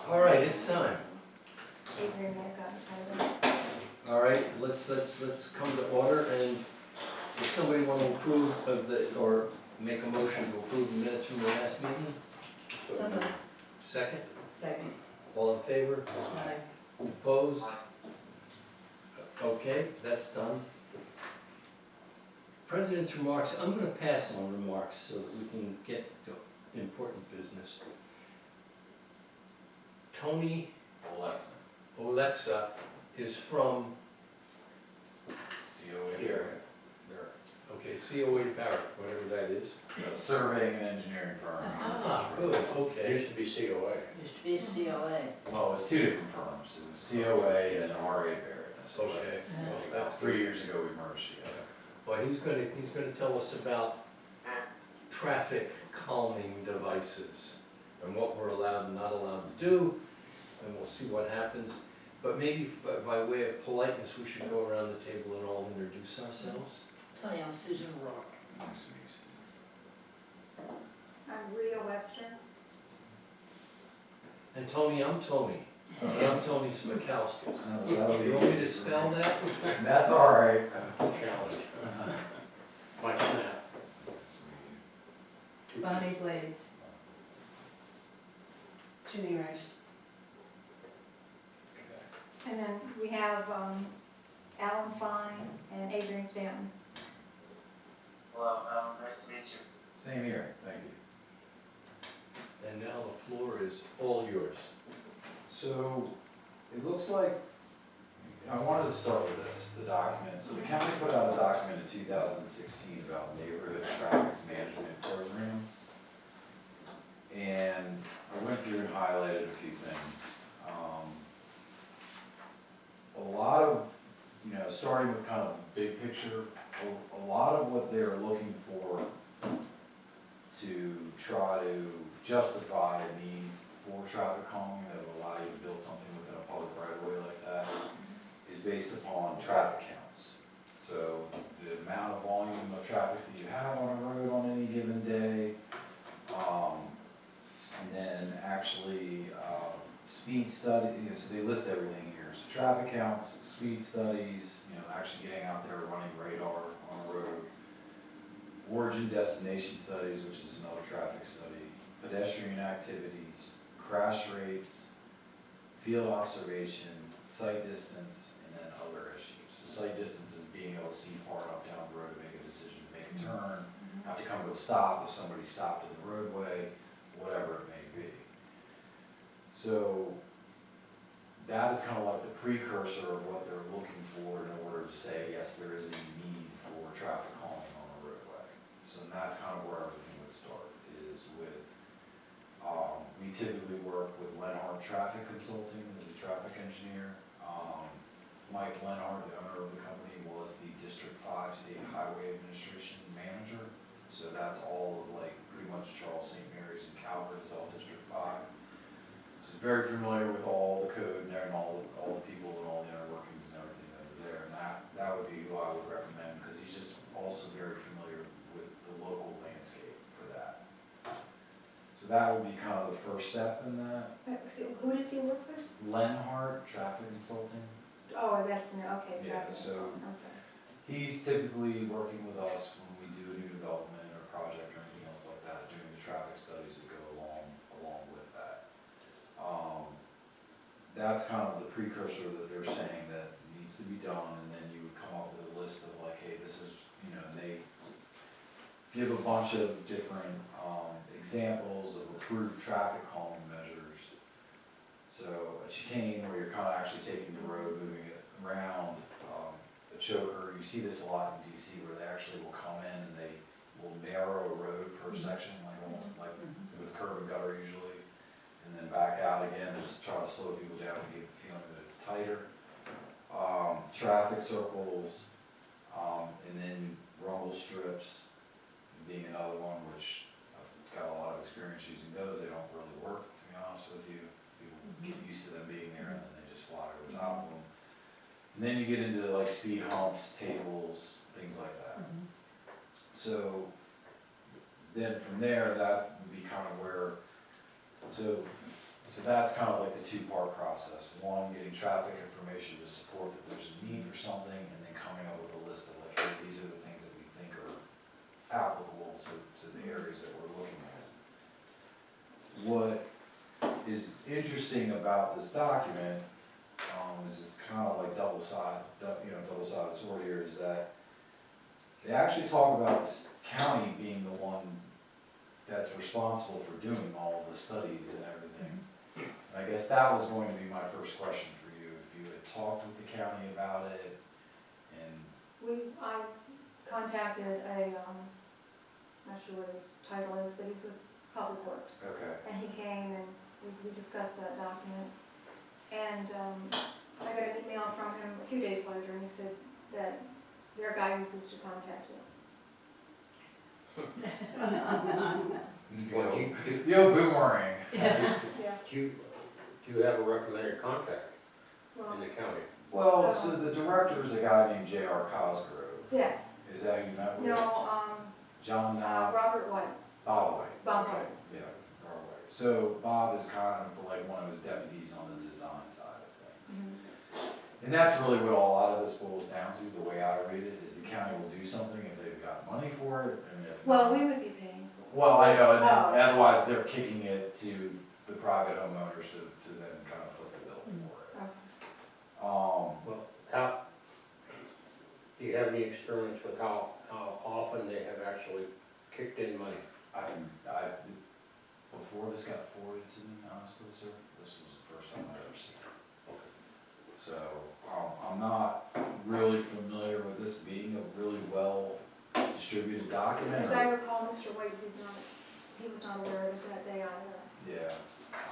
All right, it's time. Adrian might have gotten tired All right, let's come to order, and does somebody want to approve of or make a motion to approve the minutes from the last meeting? So moved. Second? Second. All in favor? Aye. Opposed? Okay, that's done. President's remarks, I'm gonna pass on remarks so that we can get to important business. Tony Alexa is from COA. here. Okay, COA Barrett, whatever that is. It's a surveying and engineering firm. Ah, good, okay. Used to be COA. Used to be COA. Well, it was two different firms. It was COA and then RA Barrett. Okay, well, About that's 3 years ago, we merged together. Well, he's gonna tell us about traffic calming devices and what we're allowed and not allowed to do, and we'll see what happens. But maybe by way of politeness, we should go around the table and all introduce ourselves. Tony, I'm Susan Rourke. Nice to meet you. I'm Rhea Webster. And Tony, I'm Tony. And I'm Tony Smikowskis. No, that'll be You want me to easy. spell that? That's all right. Challenge. Mike Snap. Nice to meet Bonnie Blades. Ginny Rice. you. Okay. And then we have Alan Fine and Adrian Stanton. Hello, nice to meet you. Same here, thank you. And now the floor is all yours. So, it looks like, I wanted to start with this, the document. So the county put out a document in 2016 about neighborhood traffic management program. And I went through and highlighted a few things. A lot of, starting with kind of big picture, a lot of what they're looking for to try to justify a need for traffic calming that will allow you to build something within a public right of way like that is based upon traffic counts. So the amount of volume of traffic that you have on a road on any given day, and then actually speed study, so they list everything here. So traffic counts, speed studies, actually getting out there running radar on a road, origin destination studies, which is another traffic study, pedestrian activities, crash rates, field observation, sight distance, and then other issues. So sight distance is being able to see far enough down the road to make a decision to make a turn, have to come to a stop if somebody stopped in the roadway, whatever it may be. So that is kind of like the precursor of what they're looking for in order to say, yes, there is a need for traffic calming on a roadway. So that's kind of where everything would start, is with, we typically work with Lenhart Traffic Consulting as a traffic engineer. Mike Lenhart, the owner of the company, was the District 5 State Highway Administration manager. So that's all of pretty much Charles St. Mary's and Calvert is all District 5. So he's very familiar with all the code and there and all the people and all the inner workings and everything that are there. And that would be who I would recommend, because he's just also very familiar with the local landscape for that. So that would be kind of the first step in that. So who does he work with? Lenhart Traffic Consulting. Oh, that's, okay. Yeah, traffic so- consultant, I'm sorry. He's typically working with us when we do a new development or project or anything else like that, doing the traffic studies that go along with that. That's kind of the precursor that they're saying that needs to be done, and then you would come up with a list of hey, this is, and they give a bunch of different examples of approved traffic calming measures. So a chicane where you're kind of actually taking the road, moving it around, a choker, you see this a lot in DC where they actually will come in and they will narrow a road for a section, like with curb and gutter usually, and then back out again, just try to slow people down and give the feeling that it's tighter. Traffic circles, and then rumble strips being another one, which I've got a lot of experience using those. They don't really work, to be honest with you. People get used to them being there and then they just fly over the top of them. And then you get into speed humps, tables, things like that. So then from there, that would be kind of where, so So that's kind of like the two-part process. One, getting traffic information to support that there's a need for something, and then coming up with a list of like, hey, these are the things that we think are applicable to the areas that we're looking at. What is interesting about this document, is it's kind of like double-sided sword here, is that they actually talk about this county being the one that's responsible for doing all of the studies and everything. And I guess that was going to be my first question for you, if you had talked with the county about it, and, I contacted not sure what his title is, but he's with Public Works. okay, And he came and we discussed that document. And I got an email from him a few days later, and he said that their guidance is to contact you. Well, do yo, boomerang. Yeah, you have a recommended contact well, in the county? Well, so the director is a guy named J.R. Cosgrove. yes, Is that who you met with? no, John, Robert White, Bob White. Bob Okay, White. yeah, Bob White. So Bob is kind of like one of his deputies on the design side of things. And that's really what a lot of this boils down to, the way I read it, is the county will do something if they've got money for it, and if Well, not- we would be paying for it. Well, I know, and then Oh. otherwise they're kicking it to the private homeowners to then kind of foot the bill for it. Okay. Well, how, do you have any experience with how often they have actually kicked in money? Before this got forwarded to me, honestly, sir, this was the first time I'd ever seen it. So, I'm not really familiar with this being a really well distributed document. As I recall, Mr. White he was not aware of it that day either. Yeah.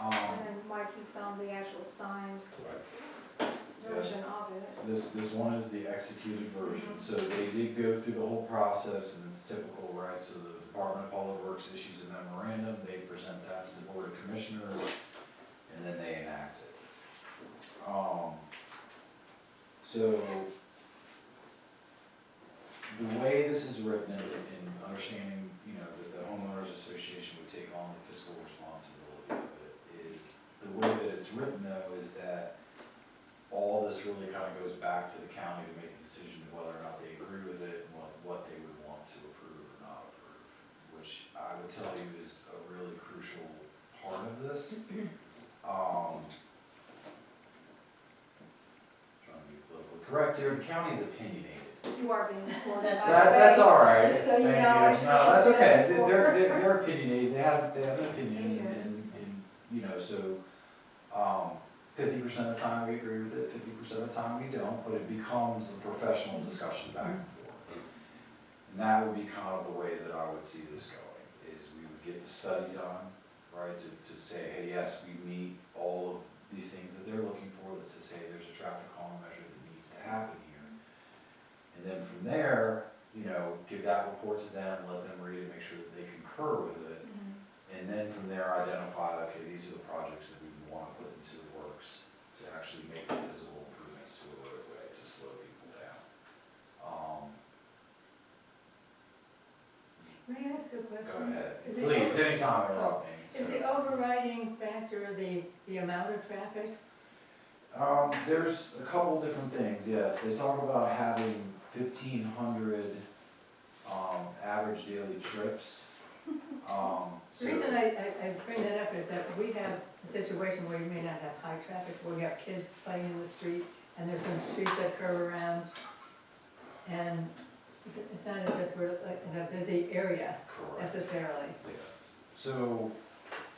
And then Mike, he found the actual signed version of it. This one is the executed version, so they did go through the whole process, and it's typical, right? So the Department of Public Works issues a memorandum, they present that to the Board of Commissioners, and then they enact it. So, the way this is written in understanding, that the homeowners association would take on the fiscal responsibility of it is, the way that it's written though is that all this really kind of goes back to the county to make a decision of whether or not they agree with it and what they would want to approve or not approve, which I would tell you is a really crucial part of this. Trying to be politically correct here, the county is opinionated. You are being recorded. by the That's way, all right. Just so you Thank know. I should No, that's put that okay. forward. They're opinionated. They have an opinion, They do. and so 50% of the time we agree with it, 50% of the time we don't. But it becomes a professional discussion back and forth, and that would be kind of the way that I would see this going. Is we would get the study done, right, to say, hey, yes, we meet all of these things that they're looking for. That says, hey, there's a traffic calming measure that needs to happen here. And then from there, give that report to them, let them read it, make sure that they concur with it. And then from there, identify, okay, these are the projects that we want to put into the works to actually make the physical improvements to a roadway to slow people down. May I ask a Go question? ahead, Is it please, over- anytime interrupt me. Is the overriding factor the amount of traffic? There's a couple different things, yes. They talk about having 1,500 average daily trips. The reason I bring that up is that we have a situation where you may not have high traffic, where we have kids playing in the street, and there's some streets that curve around, and it's not as if we're like in a busy area Correct. necessarily. Yeah. So,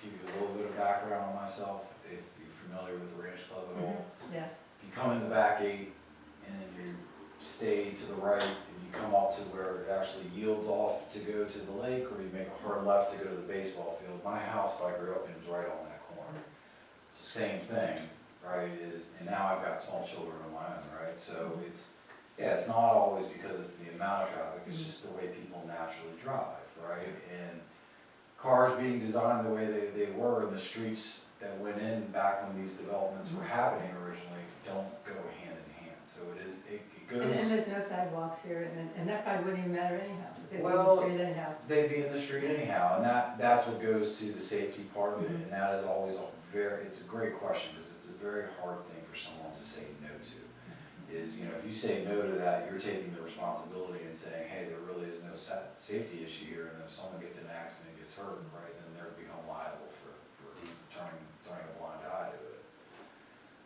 give you a little bit of background on myself, if you're familiar with the Ranch Club at all. Yeah, If you come in the back gate and you stay to the right and you come up to where it actually yields off to go to the lake, or you make a hard left to go to the baseball field, my house that I grew up in is right on that corner. It's the same thing, right, and now I've got small children of my own, right, so it's not always because it's the amount of traffic, it's just the way people naturally drive, right, and cars being designed the way they were, and the streets that went in back when these developments were happening originally don't go hand in hand, so it and goes, there's no sidewalks here, and that probably wouldn't even matter anyhow, because they'd be in Well, the street anyhow. they'd be in the street anyhow, and that's what goes to the safety part of it, and that is always a it's a great question, because it's a very hard thing for someone to say no to. Is, if you say no to that, you're taking the responsibility and saying, hey, there really is no safety issue here, and if someone gets in an accident and gets hurt, right, then they're become liable for turning a blind eye to it.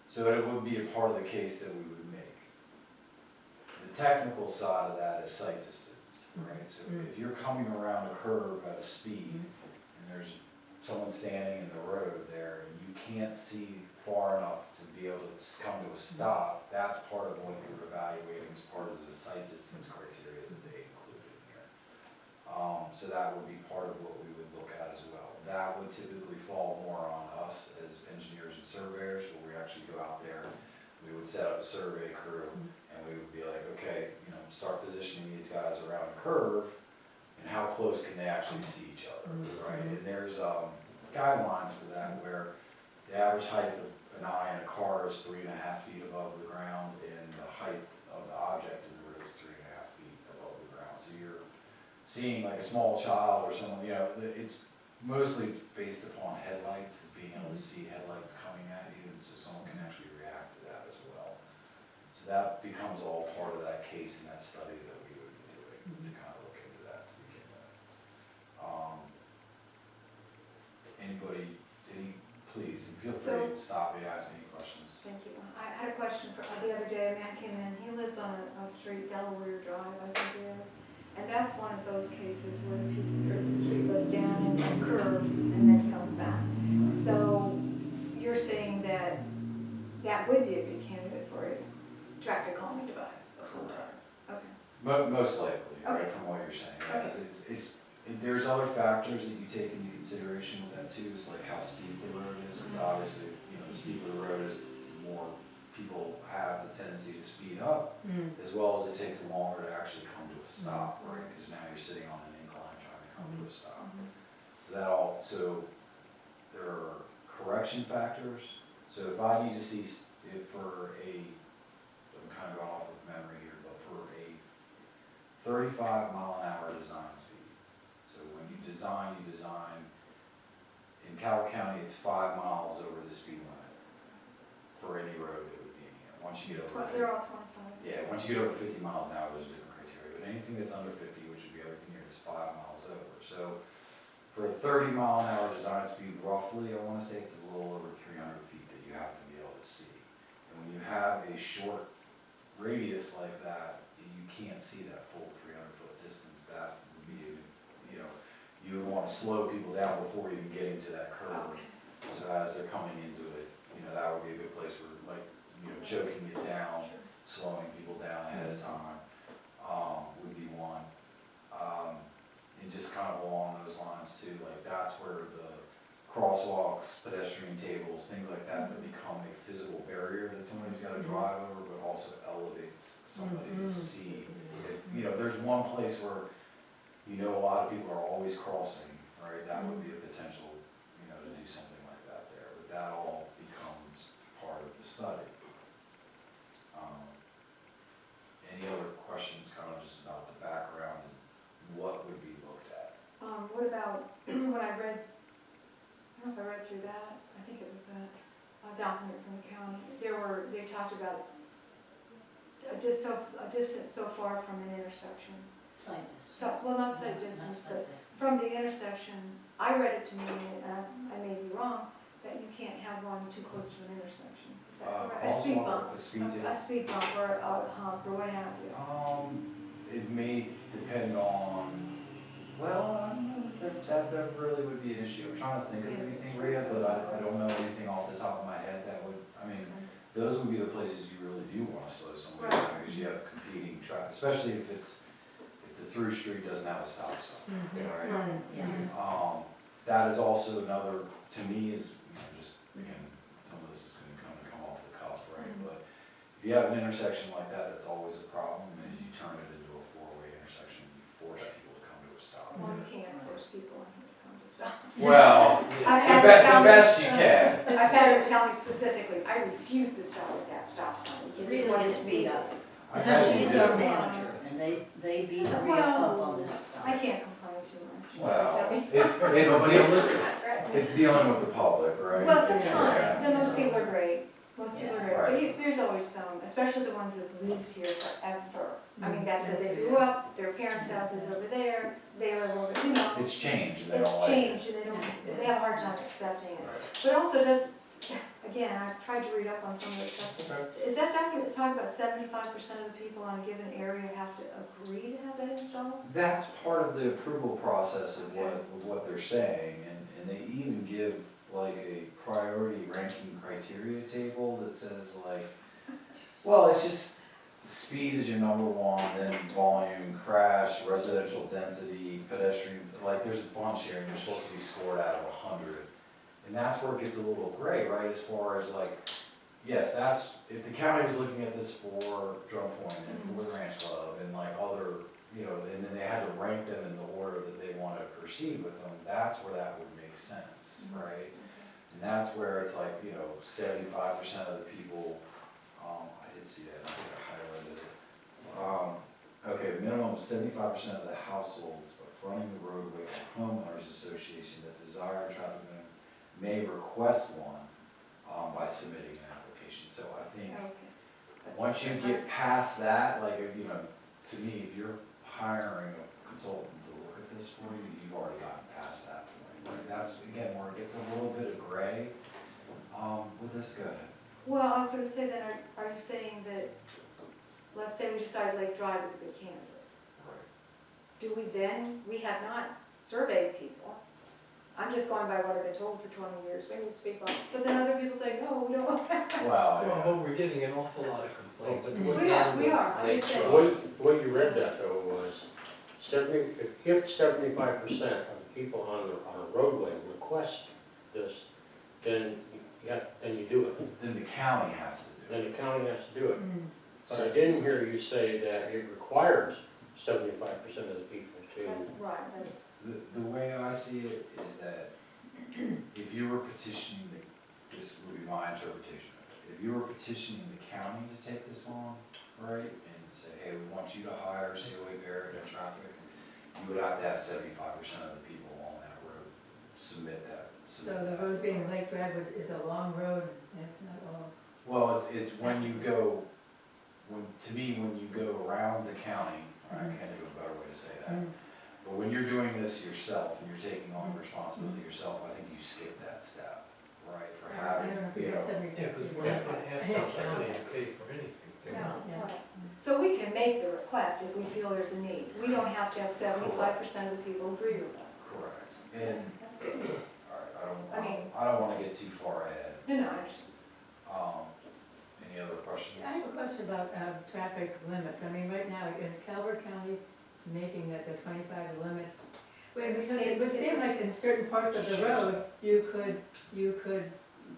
So it would be a part of the case that we would make. The technical side of that is sight distance, right? So if you're coming around a curve at a speed, and there's someone standing in the road there, and you can't see far enough to be able to come to a stop, that's part of what you're evaluating as part of the sight distance criteria that they included in here. So that would be part of what we would look at as well. That would typically fall more on us as engineers and surveyors, where we actually go out there, we would set up a survey crew, and we would be like, okay, start positioning these guys around a curve, and how close can they actually see each other, right? And there's guidelines for that, where the average height of an eye in a car is 3.5 feet above the ground, and the height of the object in the road is 3.5 feet above the ground. So you're seeing like a small child or someone, it's based upon headlights, as being able to see headlights coming at you, and so someone can actually react to that as well. So that becomes all part of that case and that study that we would be doing to kind of look into that to begin with. Please, and feel free to stop me, ask any questions. Thank you. I had a question for, the other day, a man came in, he lives on a street, Delaware Drive, I think it is. And that's one of those cases where the street goes down and curves and then comes back. So you're saying that that would be a good candidate for a traffic calming device of some type? Okay. Most likely, right, Okay. from what you're saying. Okay. There's other factors that you take into consideration with that too, is like how steep the road is, because obviously, the steeper the road is, the more people have the tendency to speed up, as well as it takes longer to actually come to a stop, right? Because now you're sitting on an incline trying to come to a stop. So there are correction factors. So if I need to see, I'm kind of going off of memory here, but for a 35-mile-an-hour design speed. So when you design, in Cowell County, it's 5 miles over the speed limit for any road that would be in here. Once you get over, They're all 25. yeah, once you get over 50 miles an hour, there's a different criteria. But anything that's under 50, which would be everything here, is 5 miles over. So for a 30-mile-an-hour design speed, roughly, I want to say it's a little over 300 feet that you have to be able to see. And when you have a short radius like that, you can't see that full 300-foot distance. That would be, you would want to slow people down before even getting to that curve. So as they're coming into it, that would be a good place where, like, choking it down, slowing people down ahead of time would be one. And just kind of along those lines too, like that's where the crosswalks, pedestrian tables, things like that become a physical barrier that somebody's got to drive over, but also elevates somebody to see. If there's one place where a lot of people are always crossing, right? That would be a potential, to do something like that there. But that all becomes part of the study. Any other questions, kind of just about the background and what would be looked at? What about, when I read, I don't know if I read through that, I think it was that document from the county, they talked about a distance so far from an intersection. Sight distance. So, well, not sight distance, Not sight but distance. from the intersection, I read it to mean, and I may be wrong, that you can't have one too close to an intersection. Is that correct? A speed bump. A speed A speed bump or a hump or what have you. It may depend on, well, I don't know, that really would be an issue. I'm trying to think of anything, Rhea, but I don't know anything off the top of my head that would, those would be the places you really do want to slow somebody down, because you have competing traffic, especially if the through street doesn't have a stop sign, right? Yeah. That is also another, to me, is, just, again, some of this is gonna come off the cuff, right? But if you have an intersection like that, that's always a problem, and as you turn it into a four-way intersection, you force people to come to a stop. Well, you can't force people to come to stops. Well, I've had the it tell me- best you can. I've had her tell me specifically, I refuse to stop at that stop sign because it Rita gets wasn't beat me. up. I've had She's to our do it. manager, and they beat Rita up on this stuff. I can't complain too much. Well, Tell me. Nobody will listen. That's right. it's dealing with the public, right? Well, sometimes, Yeah. and most people are great, most people are great, but Right. there's always some, especially the ones that have lived here forever. I mean, Mm, that's where they that's grew up, their parents' house is over there, they live over, you know. It's changed and they don't It's like it. changed and they have a hard time accepting it. But also does, again, I've tried to read up on some of this stuff. Is that talking about 75% of the people on a given area have to agree to have that installed? That's part of the approval process of what they're saying, and they even give like a priority ranking criteria table that says like, well, it's just speed is your number one, then volume, crash, residential density, pedestrians, like there's a bunch here and you're supposed to be scored out of 100. And that's where it gets a little gray, right, as far as like, yes, that's, if the county was looking at this for Drum Point and for the Ranch Club and like other, you know, and then they had to rank them in the order that they want to proceed with them, that's where that would make sense, right? And that's where it's like, you know, 75% of the people, I did see that, I think I highlighted it. Okay, minimum of 75% of the households fronting the roadway or homeowners association that desire a traffic limit may request one, by submitting an application. So I think, Okay. That's once you get past that, like, you know, to me, if you're hiring a consultant to look at this for you, you've already gotten past that point. Right? That's, again, where it gets a little bit of gray, with this, go ahead. Well, I was gonna say then, are you saying that, let's say we decide Lake Drive is a good candidate. Right. Do we then, we have not surveyed people. I'm just going by what I've been told for 20 years, we need speed bumps, but then other people say, no, we don't. Well, Well, but we're getting an awful lot of complaints. We are, I'm just saying. The way you read that though was 75% of the people on a roadway request this, then you do it. then the county has to do it. Then the county has to do it. Mm. But I didn't hear you say that it requires 75% of the people That's to. right, that's, The way I see it is that if you were petitioning, this would be my interpretation of it, if you were petitioning the county to take this on, right, and say, hey, we want you to hire COA Barrett and traffic, you would have to have 75% of the people on that road submit that. So the road being Lake Drive is a long road, and it's not all, Well, it's when you go, to me, when you go around the county, I can't think of a better way to say that. But when you're doing this yourself and you're taking on the responsibility yourself, I think you skip that step, right, for I having, don't know if we you have know. 70. Yeah, because we're not gonna ask the county to pay for anything. They're no, not. Yeah. right. So we can make the request if we feel there's a need. We don't have to have 75% of the people agree with us. Correct. And, That's good. all right, I mean- I don't wanna get too far ahead. No, actually. Any other questions? I have a question about traffic limits. I mean, right now, is Calvert County making that the 25 limit? Well, It's a because state- it would it's seem a like in certain parts of the road, you could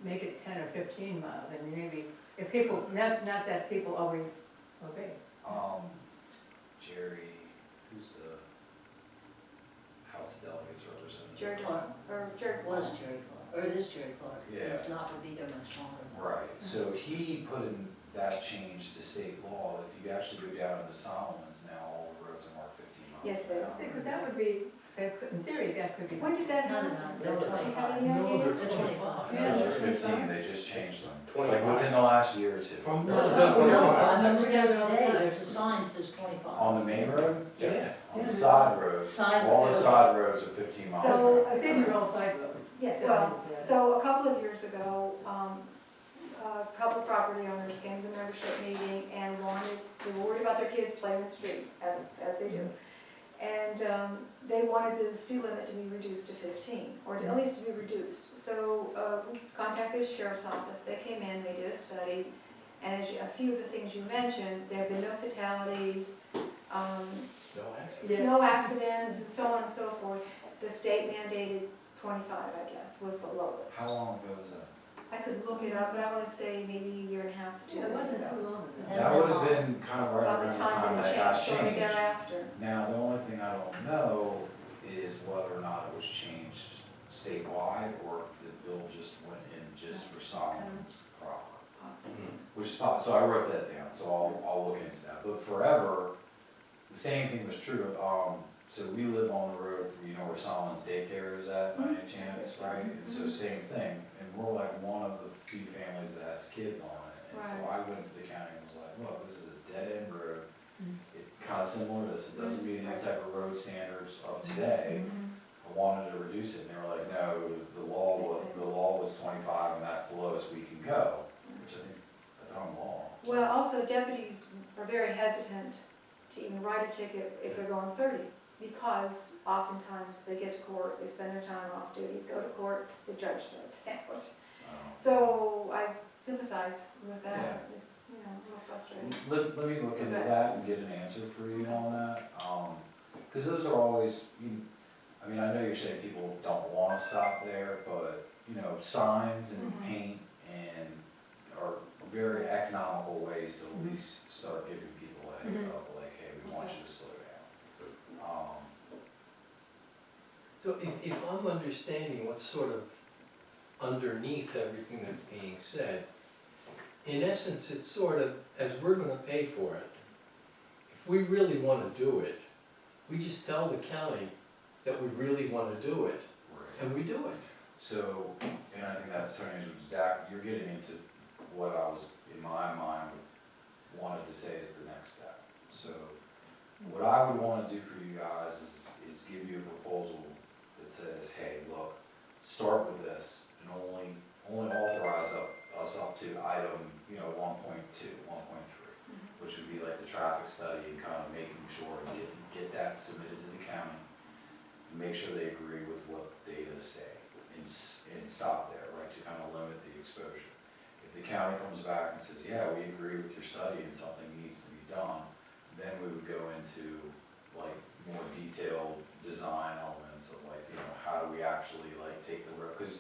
make it 10 or 15 miles. I mean, maybe, if people, not that people always obey. Jerry, who's the House of Delegates representative? Jerry Clark. Or Jerry. It was Jerry Clark, or it is Jerry Clark. Yeah. It's not gonna be there much longer. Right, so he put in that change to state law, if you actually go down into Solomon's now, all the roads are marked 15 miles Yes, they an are. hour. Because that would be, in theory, that could be. When did that No, happen? they're Do you have 25. any No, idea? they're They're 25. Yeah. No, they're 15, they just changed them, like 25. within the last year or two. From No, what no, about no, I 25? remember Yeah, that all the today, time. there's a sign that says 25. On the main road, Yes. on the side roads, Side all the roads. side roads are 15 miles an So, hour. These are all side roads. yes, well, so a couple of years ago, a couple of property owners came to the membership meeting and they were worried about their kids playing in the street, as they do. And they wanted the speed limit to be reduced to 15, or at least to be reduced. So we contacted the sheriff's office, they came in, they did a study, and a few of the things you mentioned, there have been no fatalities, No accident. Yeah. no accidents, and so on and so forth. The state mandated 25, I guess, was the lowest. How long ago was that? I could look it up, but I want to say maybe a year and a half to 2 Yeah, it years wasn't too ago. long ago. Yeah. That would have been kind of right About around the the time time that that it got changed, shortly changed. thereafter. Now, the only thing I don't know is whether or not it was changed statewide, or if the bill just went in just for Solomon's proper. Possibly. Which is, so I wrote that down, so I'll look into that. But forever, the same thing was true. so we live on the road, you know where Solomon's daycare is at, by any chance, right? And so same thing, and we're like one of the few families that have kids on it. And so I went to the county and was like, look, this is a dead-end road. It's kind of similar to this, it doesn't meet any type of road standards of today. I wanted to reduce it, and they were like, no, the law was 25, and that's the lowest we can go, which I think is a dumb law. Well, also deputies are very hesitant to even write a ticket if they're going 30, because oftentimes they get to court, they spend their time off duty, go to court, the judge throws it out. So I sympathize with that, it's, you know, a little frustrating. Let me look into that and get an answer for you on that, because those are always, I mean, I know you're saying people don't want to stop there, but, you know, signs and paint and are very economical ways to at least start giving people a heads up, like, hey, we want you to slow down. So if I'm understanding what's sort of underneath everything that's being said, in essence, it's sort of, as we're gonna pay for it, if we really wanna do it, we just tell the county that we really wanna do it, and we do it. So, and I think that's Tony's exact, you're getting into what I was, in my mind, wanted to say is the next step. So, what I would wanna do for you guys is give you a proposal that says, hey, look, start with this, and only authorize us up to item, 1.2, 1.3, which would be like the traffic study and kind of making sure and get that submitted to the county, and make sure they agree with what the data say, and stop there, right, to kind of limit the exposure. If the county comes back and says, yeah, we agree with your study and something needs to be done, then we would go into like more detailed design elements of like, how do we actually like take the road, because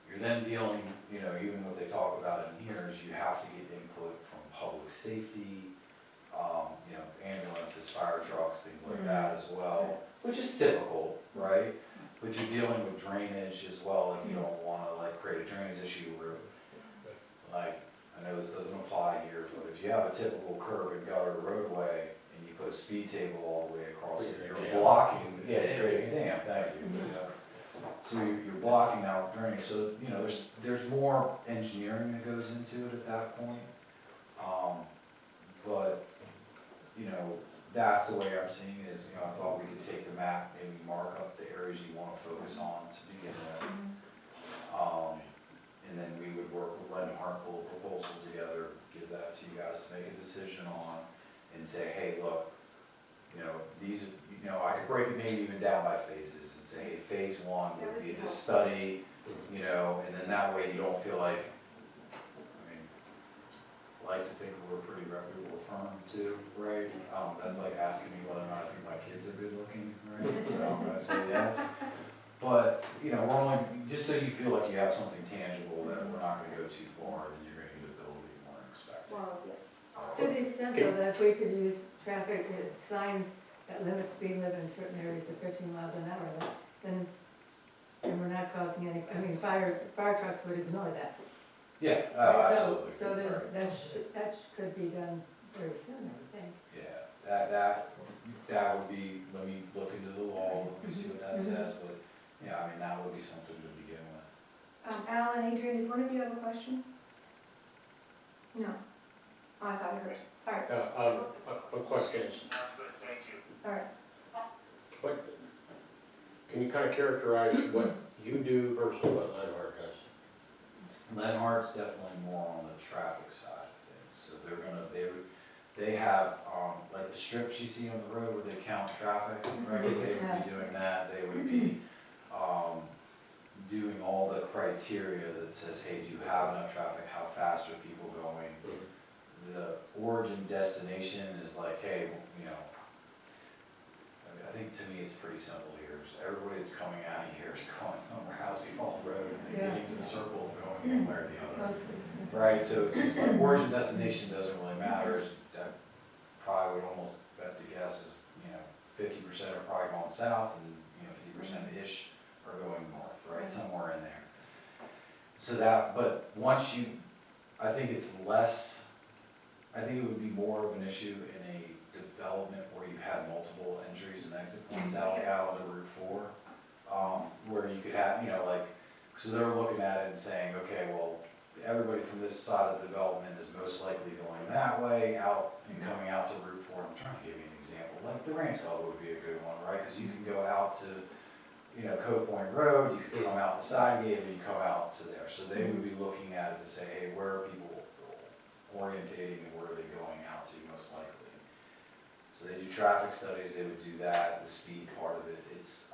you're then dealing, even what they talk about in here is you have to get input from public safety, ambulances, fire trucks, things like that as well, which is typical, right? But you're dealing with drainage as well, like you don't wanna like create a drainage issue where, like, I know this doesn't apply here, but if you have a typical curb and gutter roadway and you put a speed table all the way across it, you're blocking, creating a dam, thank you. So you're blocking out drainage, so, there's more engineering that goes into it at that point. But, that's the way I'm seeing it is, I thought we could take the map, maybe mark up the areas you wanna focus on to begin with. And then we would work with Lenhart, pull a proposal together, give that to you guys to make a decision on, and say, hey, look, these, I could break it maybe even down by phases and say, hey, phase one would be the study, and then that way you don't feel like, I like to think we're a pretty reputable firm too, right? That's like asking me whether or not I think my kids are good looking, right? So I'm gonna say yes. But, we're only, just so you feel like you have something tangible, that we're not gonna go too far, then you're gonna need a building you weren't expecting. Well, yeah. To the extent though that if we could use traffic signs that limit speed limit in certain areas to 15 miles an hour, then we're not causing any, fire trucks would ignore that. Yeah, Right, absolutely. So that could be done very soon, I would think. Yeah, that would be, let me look into the law, let me see what that says, but, that would be something to begin with. Alan, Adrian, did one of you have a question? No. Oh, I thought I heard. All right, A question is, Sounds good, thank you. all right. can you kind of characterize what you do versus what Lenhart does? Lenhart's definitely more on the traffic side of things, so they have, like the strips you see on the road where they count traffic, right? They would be doing that, they would be, doing all the criteria that says, hey, do you have enough traffic, how fast are people going? The origin destination is like, hey, I think to me it's pretty simple here, is everybody that's coming out of here is going over Houseby Hall Road, and then getting to the circle and going one way or the other. Right, so it's just like origin destination doesn't really matter, I probably would almost bet to guess is, 50% are probably going south and, 50%-ish are going north, right, somewhere in there. So but once I think it would be more of an issue in a development where you had multiple entries and exit points out, like out on the Route 4, where you could have, you know, like, so they're looking at it and saying, okay, well, everybody from this side of the development is most likely going that way out and coming out to Route 4. I'm trying to give you an example, like the Ranch Club would be a good one, right? Because you can go out to, you know, Cove Point Road, you can come out the side gate, and you come out to there. So they would be looking at it to say, hey, where are people orientating and where are they going out to most likely? So they do traffic studies, they would do that, the speed part of it. It's,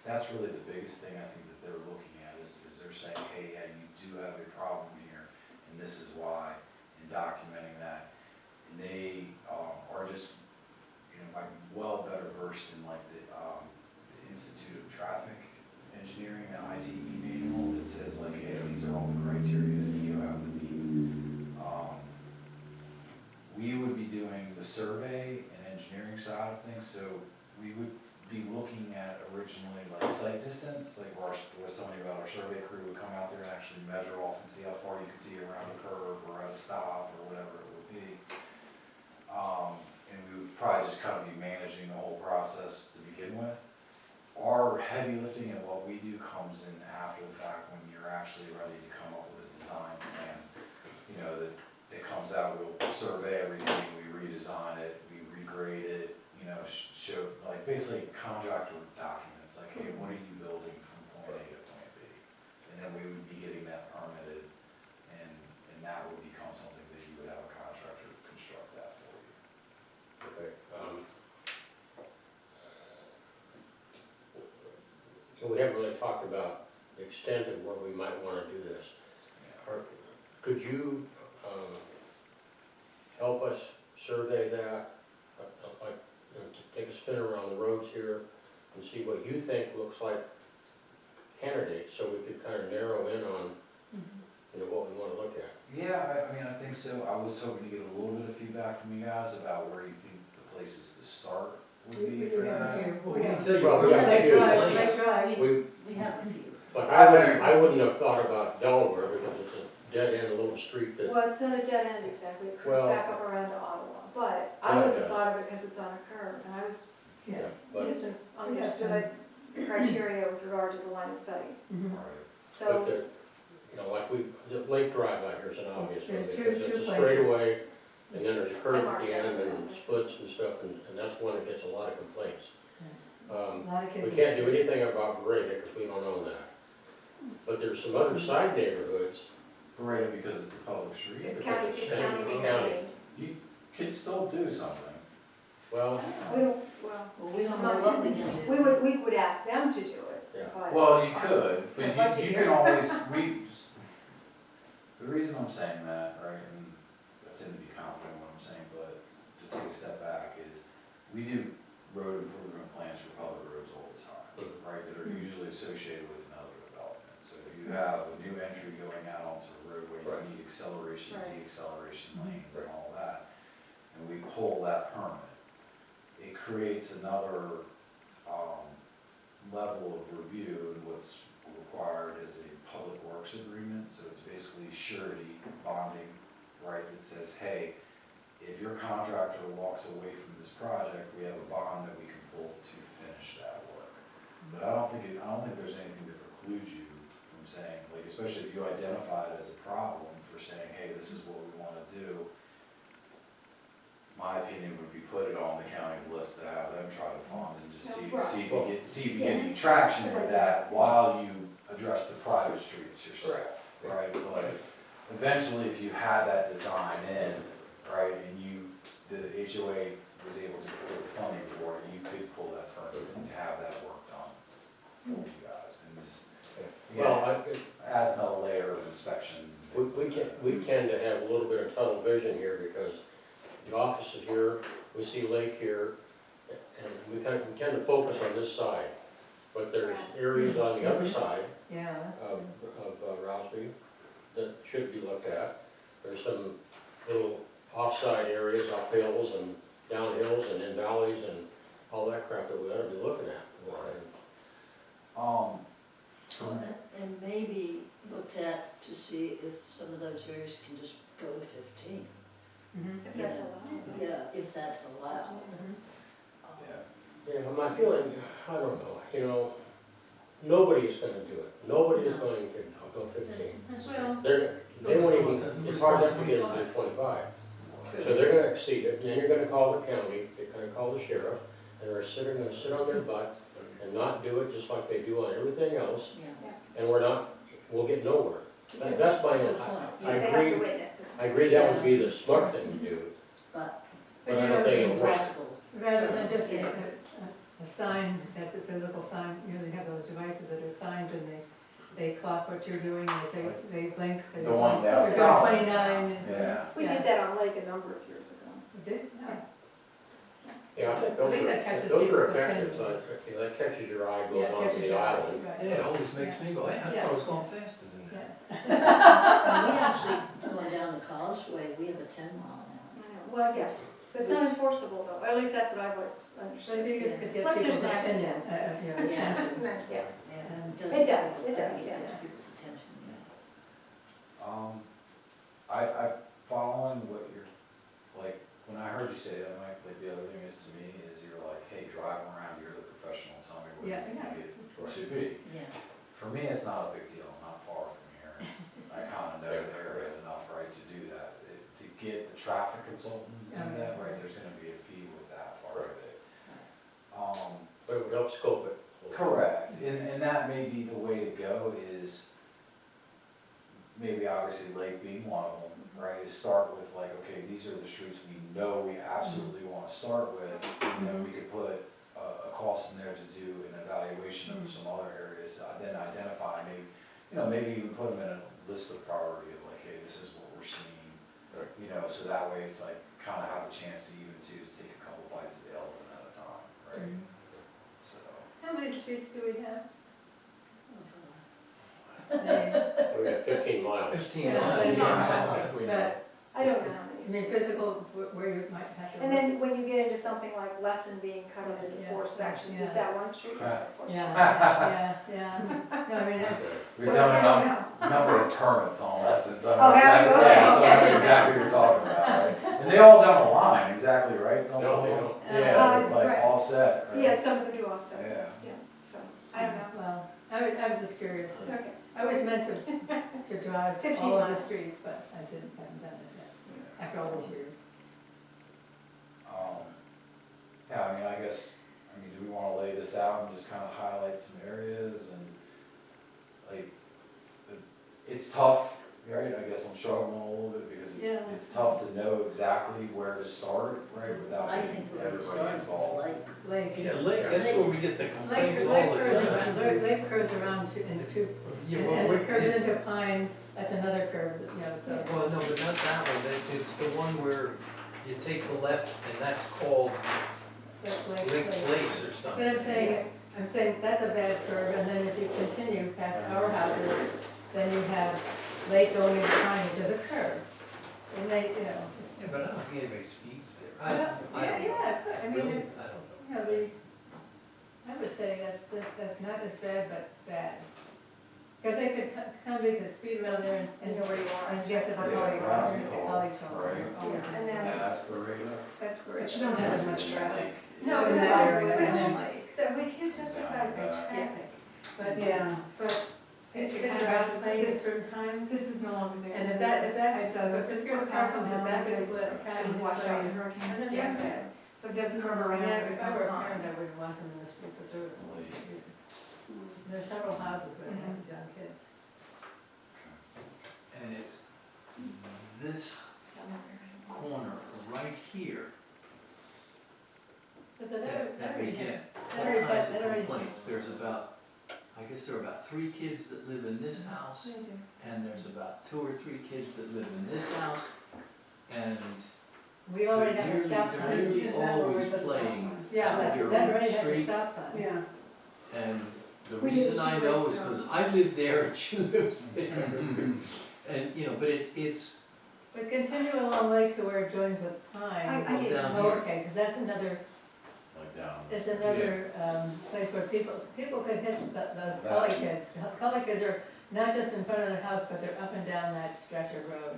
that's really the biggest thing I think that they're looking at is they're saying, hey, yeah, you do have a problem here, and this is why, and documenting that. And they are just, you know, like well better versed in like the Institute of Traffic Engineering, the ITE manual that says like, hey, these are all the criteria that you have to meet. We would be doing the survey and engineering side of things, so we would be looking at originally like site distance, like where I was telling you about our survey crew would come out there and actually measure off and see how far you could see around a curve or at a stop or whatever it would be. And we would probably just kind of be managing the whole process to begin with. Our heavy lifting and what we do comes in after the fact when you're actually ready to come up with a design plan. You know, that comes out, we'll survey everything, we redesign it, we regrade it, you know, show, like basically contractor documents, like, hey, what are you building from point A to point B? And then we would be getting that permitted, and that would become something that you would have a contractor construct that for you. Okay. So we haven't really talked about the extent of where we might want to do this. Could you help us survey that, like, you know, to take a spin around the roads here and see what you think looks like candidates, so we could kind of narrow in on, you know, what we want to look at? Yeah, I mean, I think so. I was hoping to get a little bit of feedback from you guys about where you think the places to start would be for that. Well, we can tell you Well, where yeah, we they do drive, lanes. they drive. We have a few. But I wouldn't have thought about Delaware because it's a dead-end little street that, Well, it's not a dead end exactly, it curves Well- back up around to Ottawa, but I Yeah, wouldn't it have does. thought of it because it's on a curve, and I was, Yeah. but, understood criteria with regard to the line of sight, Mhm. Right. so. but the, you know, like the Lake Drive out here is an obvious one, There's because two it's a places. straightaway, and then there's a curve at the end and splits and stuff, and that's one that gets a lot of complaints. A lot of kids. We can't do anything about Beretta because we don't own that. But there's some other side neighborhoods. Beretta because it's a public street. It's or county, because it's county maintained. You could still do something. Well, We don't, well, Well, we don't know what we can do. we would ask them to do it, Yeah. but. Well, you could, A but bunch you of can years. always, the reason I'm saying that, right, and I tend to be confident in what I'm saying, but to take a step back is, we do road improvement plans for public roads all the time, right, that are usually associated with another development. So if you have a new entry going out onto a roadway, Right. you need acceleration, Right. de-acceleration lanes and all that, and we pull that permit. It creates another, level of review, and what's required is a public works agreement, so it's basically surety bonding, right, that says, hey, if your contractor walks away from this project, we have a bond that we can pull to finish that work. But I don't think there's anything that precludes you from saying, like, especially if you identify it as a problem for saying, hey, this is what we wanna do. My opinion would be put it on the county's list to have them try to fund and just see if you get any traction with that while you address the private streets yourself, right? But eventually, if you had that design in, right, and the HOA was able to get the funding for it, you could pull that permit and have that work done for you guys, and just, well, again, adds another layer of inspections and things like that. we tend to have a little bit of tunnel vision here because the office is here, we see lake here, and we tend to focus on this side. But there's areas on the other side Yeah, that's of, good. of Rosby that should be looked at. There's some little offside areas, up hills and down hills and in valleys and all that crap that we ought to be looking at. Well, and maybe looked at to see if some of those areas can just go to 15. If that's allowed. Yeah, if that's allowed. Yeah. Yeah, my feeling, I don't know, you know, nobody is gonna do it. Nobody is going to go 15. Well, They won't even, it's hard enough to get it to 25. So they're gonna exceed it, and then you're gonna call the county, they're gonna call the sheriff, and they're gonna sit on their butt and not do it just like they do on everything else, Yeah. and we'll get nowhere. That's my, Good point. I Yes, they have to agree, witness it. I agree that would be the smart thing to do, But but I don't think it'll work. practical. rather than just a sign that's a physical sign, you know, they have those devices that are signs and they clock what you're doing, they blink, they. The one You're doing downtown. 29. Yeah. We did that on Lake a number of years ago. You did? Oh. Yeah, I think At least that catches those people are who effective, can- so that catches your eye Yeah, going on catches the your eye, island. right. Yeah, it always makes me go, hey, I Yeah. thought it was going faster than that. Yeah. And we actually, going down the causeway, we have a 10-mile an I know. Well, yes, it's not enforceable though, or at least that's what I would So understand. you just could get Plus people's there's an opinion, accident. you know, attention. Yeah. hour. And It does, people's- it does, I think yeah. gets people's attention, I following what you're, like, when I heard you say that, Mike, like, the other thing is to me, is you're like, hey, driving around, you're the professional, tell me what Yeah, you think it Right. should be. Yeah. For me, it's not a big deal, I'm not far from here, I kinda know the area enough, right, to do that. To get the traffic consultant to do that, right, there's gonna be a fee with that part of it. But it would help scope it. Correct, and that may be the way to go is, maybe obviously Lake being one of them, right, is start with like, okay, these are the streets we know we absolutely wanna start with, and then we could put a cost in there to do an evaluation of some other areas, then identify, maybe, you know, maybe even put them in a list of priority of like, hey, this is what we're seeing, Right. you know, so that way it's like, kinda have a chance to even to take a couple bites of the elephant at a time, right? So, How many streets do we have? yeah. They- We got 15 miles. 15 Yeah, miles. but- Yeah, we know. But, I don't know how I many. mean, physical, where you might have to. And then when you get into something like Lesson being cut up into Yeah, 4 sections, yeah. is that one street? Yes, of course. Yeah. No, I mean, we've So, done I a don't number, know. number of permits on Lessons, so I Oh, know have exactly, you? yeah, so I know Okay. exactly what you're talking about, right? And they all down the line, exactly, right? Don't No, some they of them- don't. Yeah, Right. like offset, right? Yeah, some of them do offset. Yeah. Yeah, so, I don't know. well, I was just curious. Okay. I was meant to drive 15 all of the miles. streets, but I haven't done it yet, Yeah. after all these years. Yeah, I mean, I guess, do we wanna lay this out and just kinda highlight some areas and, like, it's tough, right? I guess I'm struggling a little bit because Yeah. it's tough to know exactly where to start, right, without I getting think we're gonna everybody start with involved. Lake. Lake. Yeah, Lake, that's where we get the complaints all Lake the curves time. around, Lake curves around into two, Yeah, and well, it curves into Pine, that's another curve, you know, so. well, no, but not that one, it's the one where you take the left and that's called That's Lake Place or But something. I'm saying that's a bad curve, and then if you continue past our houses, then you have Lake going into Pine, which is a curve. And they, you know, Yeah, but I don't think anybody speeds there. I well, don't know. I mean, Really? it- I don't know. you know, I would say that's not as bad, but bad. Because they could could speed around there And know where you are. and get to the Yeah, colleagues, Browns and the Hall, colleagues home. right. Always. And then- Yeah, that's parade up. That's great. But you don't have as much traffic. No, So no, that- no, and no. then- So we can't justify by traffic, Yes. but, Yeah. but if it's around playing at certain times, This is no longer there. and if a particular car comes at that particular time, it's Watch out, playing. hurricane. And then Yeah. that's it. But it doesn't curve around. Yeah, it if I were a comes parent, on. I wouldn't want them in the street, but there's several houses where they have young kids. And it's this corner right here But then that we get all that already- kinds that of already- complaints. There's about, I guess there are about 3 kids that live in this house, and there's about 2 or 3 kids that live in this house, and We already have a They're stop nearly- sign. they're Is that where we always put the stop playing. sign? Yeah, that's, Your that already has a street. stop sign. Yeah. And the We did reason I two know ways is around. because I live there and she lives there. And, you know, but it's But continue along Lake to where it joins with Pine. I well, get it. down Oh, here. okay, because that's another, Like down. it's another, place where people could hit the gully kids. Gully kids are not just in front of the house, but they're up and down that stretch of road.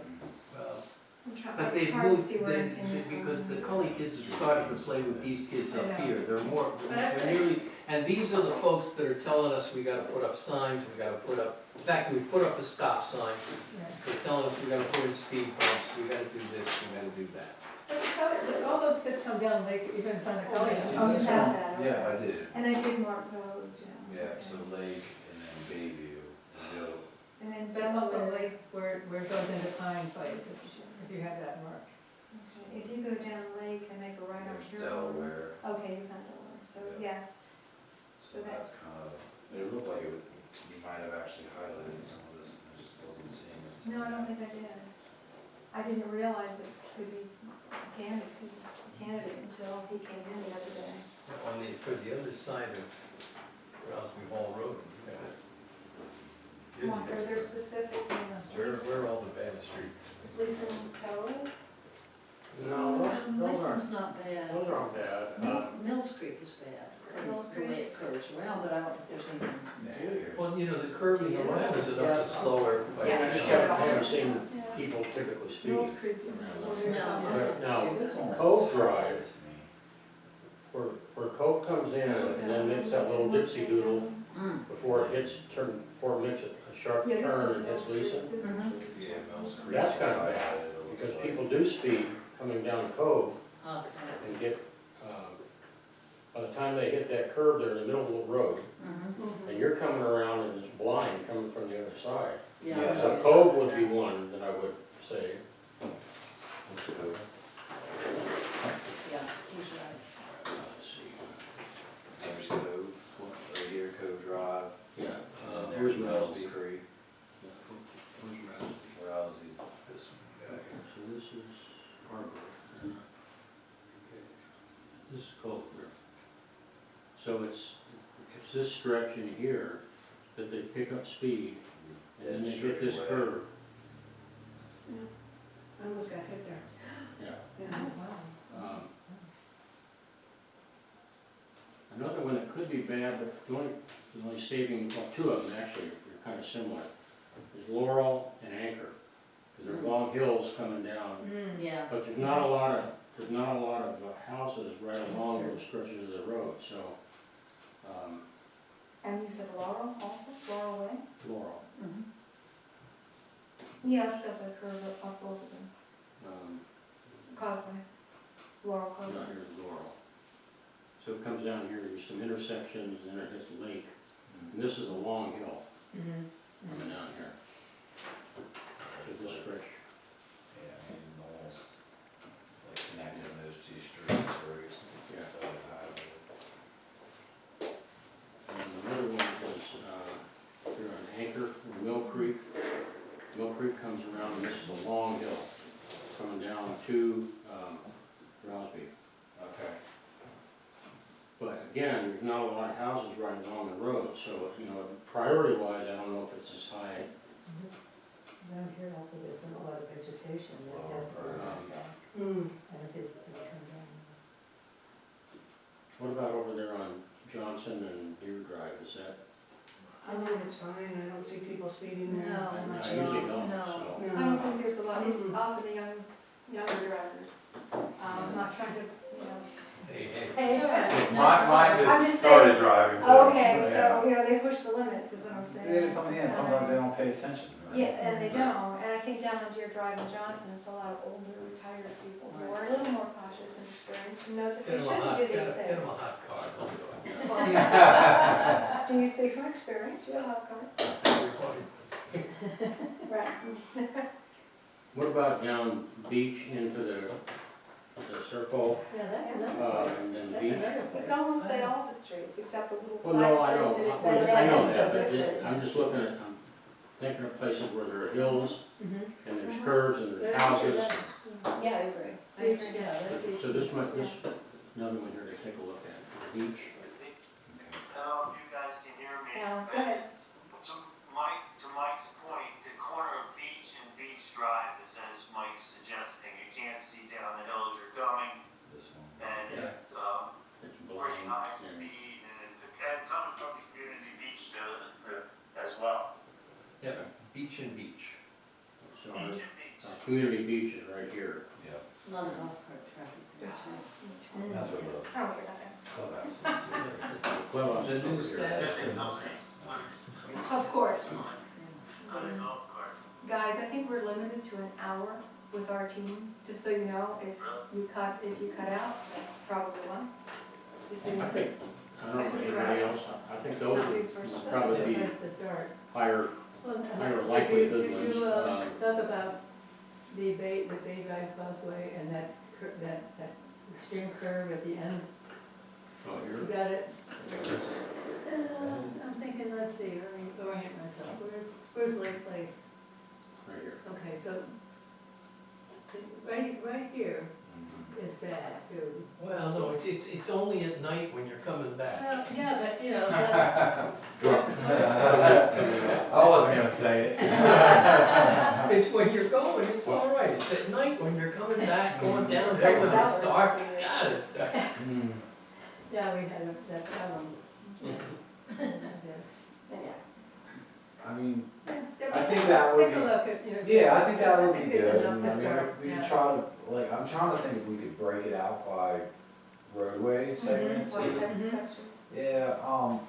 Well, But It's they've hard to moved, see where anything is. because the Cully kids are starting to play with these kids I up know. here, they're more, But that's they're nearly, and these are the folks that are telling us we gotta put up signs, we gotta put up, in fact, we put up a stop sign, Yeah. they're telling us we gotta put in speed bumps, we gotta do this, we gotta do that. But the Cully, all those kids come down, Lake, even from the Cully. See Oh, you this have one? that, okay. Yeah, I did. And I did mark those, yeah. Yeah, Okay. so Lake and then Bayview, so, And then But also Delaware. Lake, where it goes into Pine Place, if you have that marked. Okay, if you go down Lake and make a right on there's here. Delaware, Okay, you found Delaware, so Yeah. yes. so that's kind of, it looked like it would, you might have actually highlighted some of this, and I just wasn't seeing it. No, I don't think I did. I didn't realize it could be candidate until he came in the other day. On the, for the other side of Rousby Hall Road, you gotta. Mark, are there specific streets? Where are all the bad streets? Listen, Cove? No, those aren't, Mason's not bad. those aren't bad. Mills Creek is bad. Mills The way it curves around, but I don't think there's anything Yeah, to do. here's- Well, you know, the curving around is enough to slow everybody Yeah. I just down. haven't seen Yeah. people typically Mills speed. Creek is. No. Now, See, this almost Cove looks highlighted Drive. to me. where Cove comes in and then makes that little dipsy doodle Mm. before it hits, before it makes a sharp Yeah, this turn is and Mills hits Lisa. Creek. This is Mhm. Lisa. Yeah, Mills Creek. That's is kind of highlighted, bad, it looks because like. people do speed coming down Cove Oh, and get, by the time they hit that curve, they're in the middle of the road, mhm. and you're coming around and it's blind coming from the other side. Yeah. Yeah. So Cove would be one that I would say. Looks good. Yeah, he's right. Let's see. There's Cove, right here, Cove Drive, Yeah, and then where's there's Rousby? Mills Creek. Where's Rousby? Rouse's this one back. So this is Harbor. Okay. This is Cove here. So it's this stretch in here that they pick up speed, and then they hit this Straightaway. curve. I almost got hit there. Yeah. Yeah. Wow. Another one that could be bad, but the only saving, well, two of them actually are kind of similar, is Laurel and Anchor. Because they're long hills coming down, Yeah. but there's not a lot of houses right along those stretches of the road, so, And you said Laurel also, Laurel Way? Laurel. Mhm. Yeah, it's got the curve up over the um, causeway, Laurel Not Causeway. here, Laurel. So it comes down here, there's some intersections, and then it hits the lake. And this is a long hill coming down here. This is stretch. Yeah, I mean, almost like connecting those two streets where it's, Yeah. highlighted. And another one is, here on Anchor, in Mill Creek. Mill Creek comes around, and this is a long hill coming down to, Rousby. Okay. But again, there's not a lot of houses right along the road, so, you know, priority-wise, I don't know if it's as high. Around here also, there's a lot of vegetation that has to be cut back, Mm. and if it come down. What about over there on Johnson and Deer Drive, is that? I think it's fine, I don't see people speeding there. No, I much usually not, don't, no. so. I don't think there's a lot, Mm-mm. often the younger drivers. I'm not trying to, you know. Hey, hey. Hey, Mine I'm just just started driving, so. okay, yeah. so, you know, they push the limits, is what I'm saying. Sometimes they don't pay attention. right? Yeah, and they don't, and I think down on Deer Drive in Johnson, it's a lot of older, retired people who are a little more cautious and experienced, who know that they Get 'em a shouldn't hot, do get these 'em a things. hot car, don't do it. Well, do you speak from experience? You have a house car? Right. What about down beach into the circle, Yeah, that's another place. and then That's beach? another You place. can almost say all the streets, except the little Well, no, I side know, streets I that know are that, but different. I'm just looking at, I'm thinking of places where there are hills, Mhm. and there's curves, and there's That's- houses. Yeah, I agree. I agree, yeah, that'd be. So this might, this, another one here to take a look at, the beach. Okay. I don't know if you guys can hear me. Yeah, go ahead. To Mike's point, the corner of Beach and Beach Drive is as Mike's suggesting, you can't see down the hill as you're coming, This one. and Yeah. it's, It's pretty blind, high and- speed, and it's coming from the community beach as well. Yeah, beach and beach. So Beach and Beach. I'll community beach is right here. Yeah, A lot of golf cart traffic there too. that's what the I don't hear nothing. clubhouse is too. Clubhouse The is new over here. status. Of course. On a golf cart. Guys, I think we're limited to an hour with our teams, just so you know, if you cut out, that's probably one. Just so you I know. think, I don't know if anybody else, I think those would probably be That's the start. higher, Well, and higher did likelihood you ones. talk about the Bay Drive Causeway and that extreme curve at the end? Oh, You here? got it? I'm thinking, let's see, let me orient myself. Where's Lake Place? Right here. Okay, so, right here is bad too. Well, no, it's only at night when you're coming back. Well, yeah, but, you know, that's, I wasn't gonna say it. It's when you're going, it's all right. It's at night when you're coming back, going downhill and it's Sellers. dark. God, it's dark. yeah, we had that problem. I mean, Yeah, I think that would Take a be- look at, you know. yeah, I think that would I be think there's good. enough And to I mean, start, we yeah. can try to, like, I'm trying to think if we could break it out by roadway segments. What, even. seven Mhm. sections? Yeah,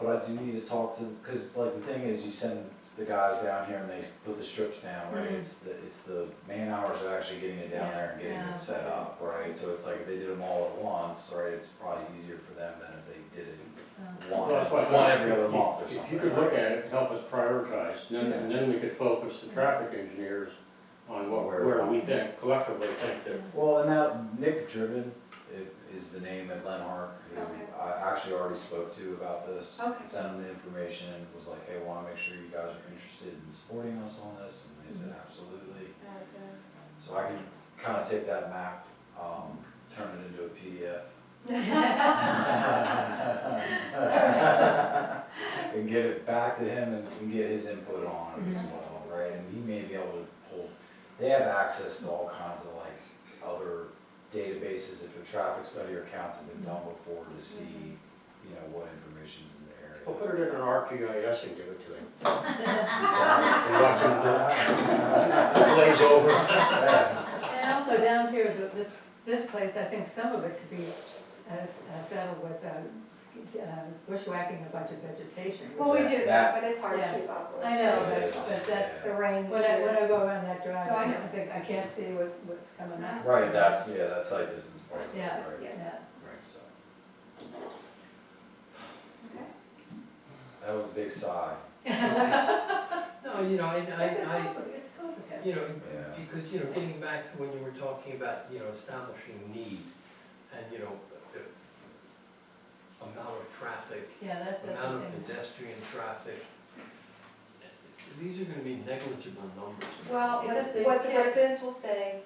but I do need to talk to, cause like the thing is, you send the guys down here and they put the strips down, right? Mhm. It's the man hours of actually getting it down there and getting Yeah. it set up, right? So it's like if they did them all at once, right, it's probably easier for them than if they did it Well, that's why I one thought every other month or If something. you could look at it, help us prioritize, and then we could focus the Mm-hmm. traffic engineers on where we think, collectively think that. Well, and that Nick Driven is the name at Lenhart, who Okay. I actually already spoke to about this. Okay. Sent him the information, was like, hey, wanna make sure you guys are interested in supporting us on this, and they said, absolutely. So I can kinda take that map, turn it into a PDF. And get it back to him and get his input on it as well, right? And he may be able to pull, they have access to all kinds of like other databases if a traffic study or counts have been done before to see, you know, what information's in the area. We'll put it in an ArcGIS and give it to him. And watch him glaze over. And also down here, this place, I think some of it could be settled with bushwhacking a bunch of vegetation. Well, we do That- that, but it's hard to Yeah. keep up with. I know, Yes. but that's, The rain. when I go around that drive, Oh, I know. I think, I can't see what's coming out. Right, that's site distance part of it, Yes, right? yeah. Right, so, Okay. that was a big sigh, No, you know, It's complicated. you know, yeah. because, you know, getting back to when you were talking about, you know, establishing need and, you know, the amount of traffic, Yeah, that's the amount of thing. pedestrian traffic, these are gonna be negligible numbers. Well, It's just these what the kids. residents will say,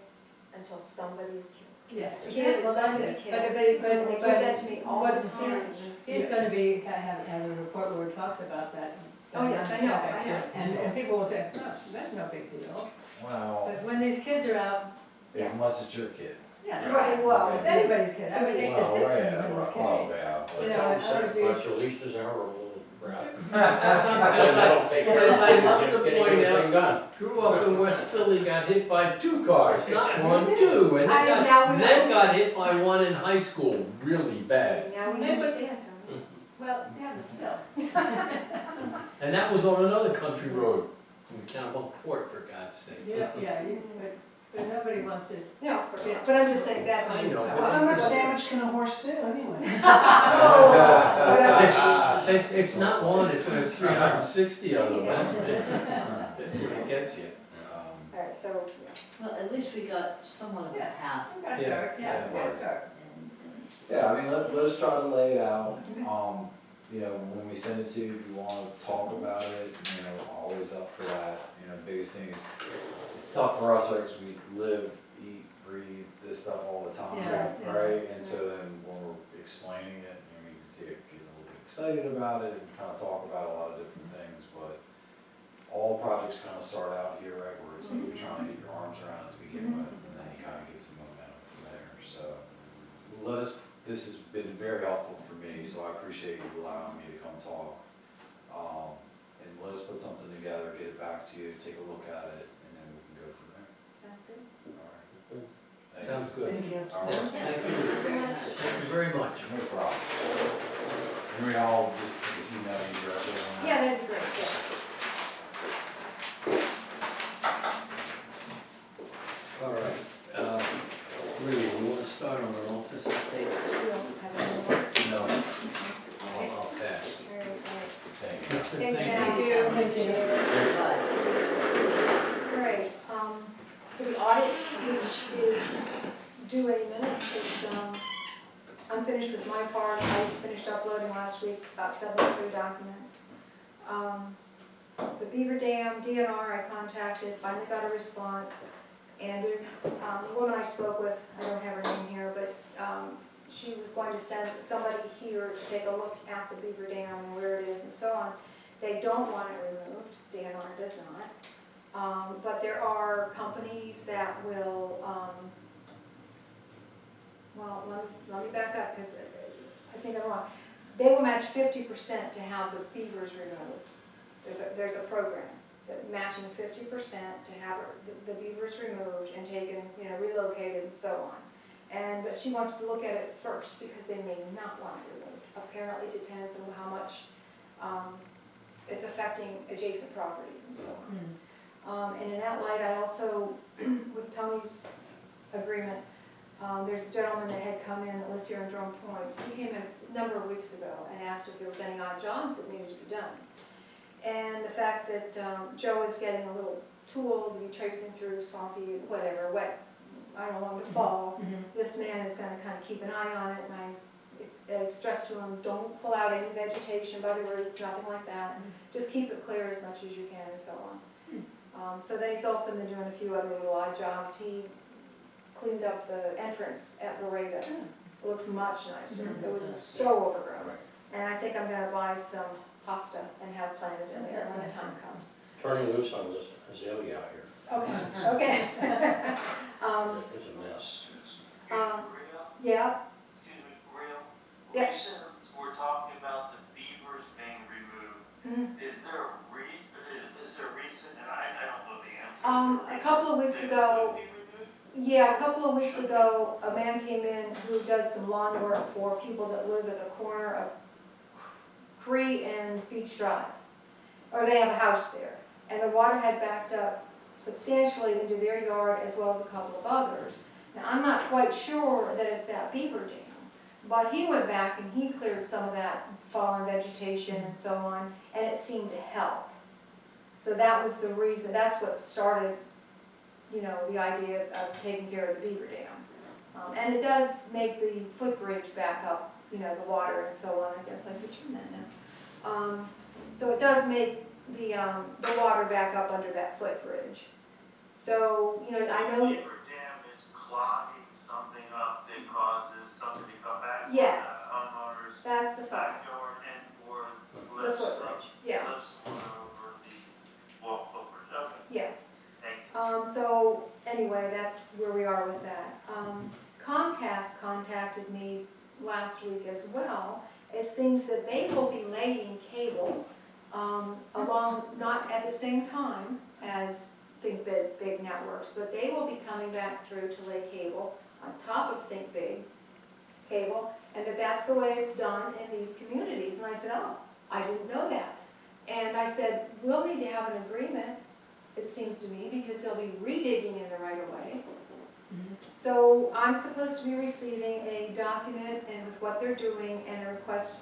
until somebody's killed. Yeah. Kid is Well, that's gonna be it. killed. But, And they give that to me all what the time. he's gonna be, have a report where he talks about that. Oh, yes, I know, I know. And people will say, oh, that's no big deal. Well, But when these kids are out, unless it's your kid. yeah, Right, well. it's anybody's kid, I would hate to Well, hit right, anybody's oh, kid. yeah, but- Yeah. Tell I them would be- sacrifice your least desirable route. As And that'll take care of as I love getting to point everything done. grew up in West Philly, got hit by 2 cars, not 1, 2, and I now we then know. got hit by 1 in high school, really bad. See, now we Yeah, but- understand, Tony. Well, yeah, but still. And that was on another country road, in Kennebunkport, for God's sake. Yeah, but nobody wants to. No, of course not. But I'm just saying that's. I know, Well, how much damage can a horse do anyway? It's not 1, it's 360 of them, that's what it gets you. All right, so, Well, at least we got somewhat of a Yeah. path. We gotta Yeah, start, yeah, we gotta yeah. start. And Yeah, I mean, let us try to lay it out, you know, when we send it to you, if you wanna talk about it, you know, always up for that, you know, biggest thing is, it's tough for us, right, 'cause we live, eat, breathe this stuff all the time, Yeah, yeah. right? And so then when we're explaining it, you know, you can see it get a little bit excited about it and kinda talk about a lot of different things, but all projects kinda start out here, right, where it's like you're trying to get your arms around it to begin with, and then you kinda get some momentum from there, so. This has been very helpful for me, so I appreciate you allowing me to come talk. And let us put something together, get it back to you, take a look at it, and then we can go from there. sounds good. good. Thank you. All right, Thank you. Very much. Thank you very much. no problem. Maybe I'll just email you directly on that. Yeah, that'd be great, yes. All right, Maria, you want to start on an office update? You don't have any more? No, Okay. I'll pass. All right, all right. Thank you. Thanks, Thank Matt. you. Appreciate it. Right. All right, for the audit, which is due any minute, it's, I'm finished with my part. I finished uploading last week about 73 documents. The Beaver Dam, DNR, I contacted, finally got a response. And the woman I spoke with, I don't have her name here, but she was going to send somebody here to take a look at the Beaver Dam and where it is and so on. They don't want it removed, DNR does not. But there are companies that will, well, let me back up, because I think I'm wrong. They will match 50% to have the beavers removed. There's a program that matching 50% to have the beavers removed and taken, relocated and so on. But she wants to look at it first because they may not want it removed. Apparently depends on how much it's affecting adjacent properties and so on. And in that light, I also, with Tony's agreement, there's a gentleman that had come in that lives here in Drum Point. He came in a number of weeks ago and asked if there was any odd jobs that needed to be done. And the fact that Joe is getting a little tool to be tracing through swampy, whatever, wet, I don't know, the fall. This man is going to kind of keep an eye on it, and I stressed to him, don't pull out any vegetation, by the words, nothing like that. Just keep it clear as much as you can and so on. So then he's also been doing a few other little odd jobs. He cleaned up the entrance at Loretta. It looks much nicer. It was so overgrown. And I think I'm going to buy some pasta and have planted in there when the time comes. Turning loose on this azalea out here. Okay, okay. It's a mess. Yeah, Excuse me, real. Yeah. We're talking about the beavers being removed. Is there a reason, and I don't know the answer. a couple of weeks ago, yeah, a couple of weeks ago, a man came in who does some lawn work for people that live at the corner of Cree and Beach Drive, or they have a house there, and the water had backed up substantially into their yard as well as a couple of others. Now, I'm not quite sure that it's that beaver dam, but he went back and he cleared some of that fallen vegetation and so on, and it seemed to help. So that was the reason, that's what started, the idea of taking care of the beaver dam. And it does make the footbridge back up, the water and so on. I guess I could turn that now. So it does make the water back up under that footbridge. So, I know. The beaver dam is clogging something up that causes something to come back. Yes. Homeowners. That's the thought. Backyard and or The lifts footbridge, yeah. lifts water over the wall footbridge. Okay, Yeah. thank you. So anyway, that's where we are with that. Comcast contacted me last week as well. It seems that they will be laying cable along, not at the same time as Think Big Networks, but they will be coming back through to lay cable on top of Think Big cable, and that's the way it's done in these communities. And I said, oh, I didn't know that. And I said, we'll need to have an agreement, it seems to me, because they'll be redigging in the right of way. So I'm supposed to be receiving a document and with what they're doing and a request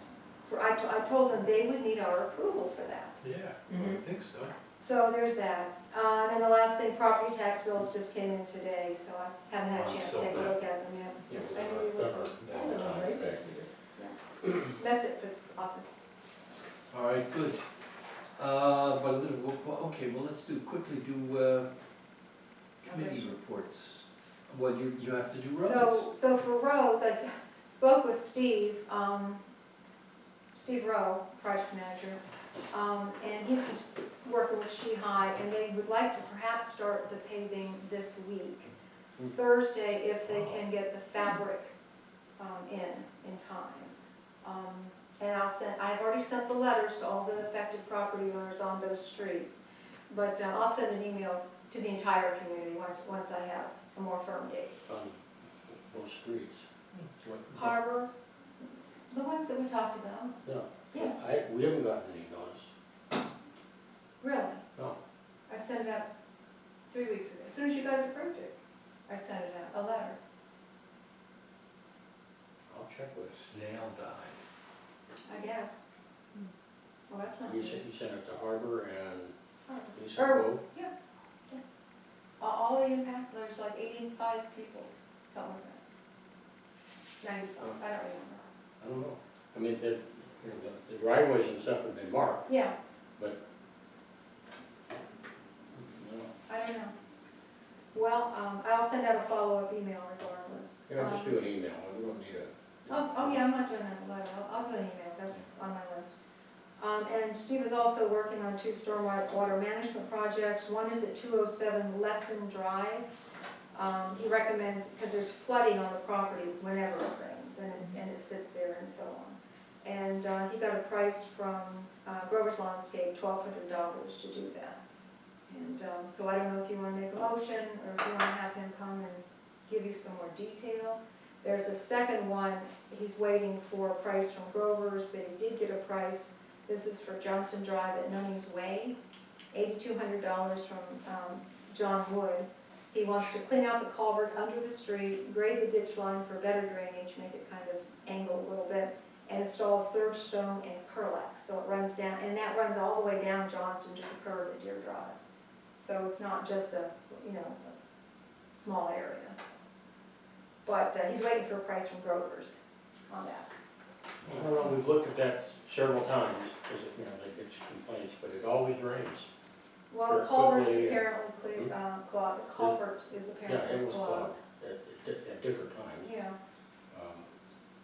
for, I told them they would need our approval for that. Yeah, I think so. So there's that. And the last thing, property tax bills just came in today, so I haven't had a chance to take a look at them yet. Yeah, I know you would. That's it for the office. All right, good. Okay, well, let's quickly do committee reports. Well, you have to do roads. So for roads, I spoke with Steve Rowe, project manager, and he's working with Shehai, and they would like to perhaps start the paving this week. Thursday, if they can get the fabric in time. And I've already sent the letters to all the affected property owners on those streets, but I'll send an email to the entire community once I have a more firm date. those streets? What- Harbor, the ones that we talked about, No, yeah, we haven't gotten any notice. really. No. I sent it out 3 weeks ago, as soon as you guys approved it, I sent it out, a letter. I'll check with Snail died. I guess. Well, that's not you. good. You sent it to Harbor and Harbor. Lisa Or- Cove? Yes. All the impact, there's like 85 people, something like that. 95, I don't remember. I don't know. I mean, the driveways and stuff have been marked, Yeah, but, no. I don't know. Well, I'll send out a follow-up email regardless. Yeah, just do an email, we don't need a. Oh, yeah, I'm not doing that letter, I'll do an email, that's on my list. And Steve is also working on 2 stormwater management projects. One is at 207 Lesson Drive. He recommends, because there's flooding on the property whenever it rains, and it sits there and so on. And he got a price from Grover's Landscape, $1,200 to do that. And so I don't know if you want to make a motion, or if you want to have him come and give you some more detail. There's a second one, he's waiting for a price from Grover's, but he did get a price. This is for Johnson Drive at Nunny's Way, $8,200 from John Wood. He wants to clean out the culvert under the street, grade the ditch line for better drainage, make it kind of angle a little bit, and install surge stone and curlax. So it runs down, and that runs all the way down Johnson to the curve at Deer Drive. So it's not just a, a small area. But he's waiting for a price from Grover's on that. Well, we've looked at that several times, because, they get complaints, but it always rains. Well, the Or culvert's quickly, apparently clogged, the culvert is Yeah, apparently it was clogged. clogged at different times. Yeah,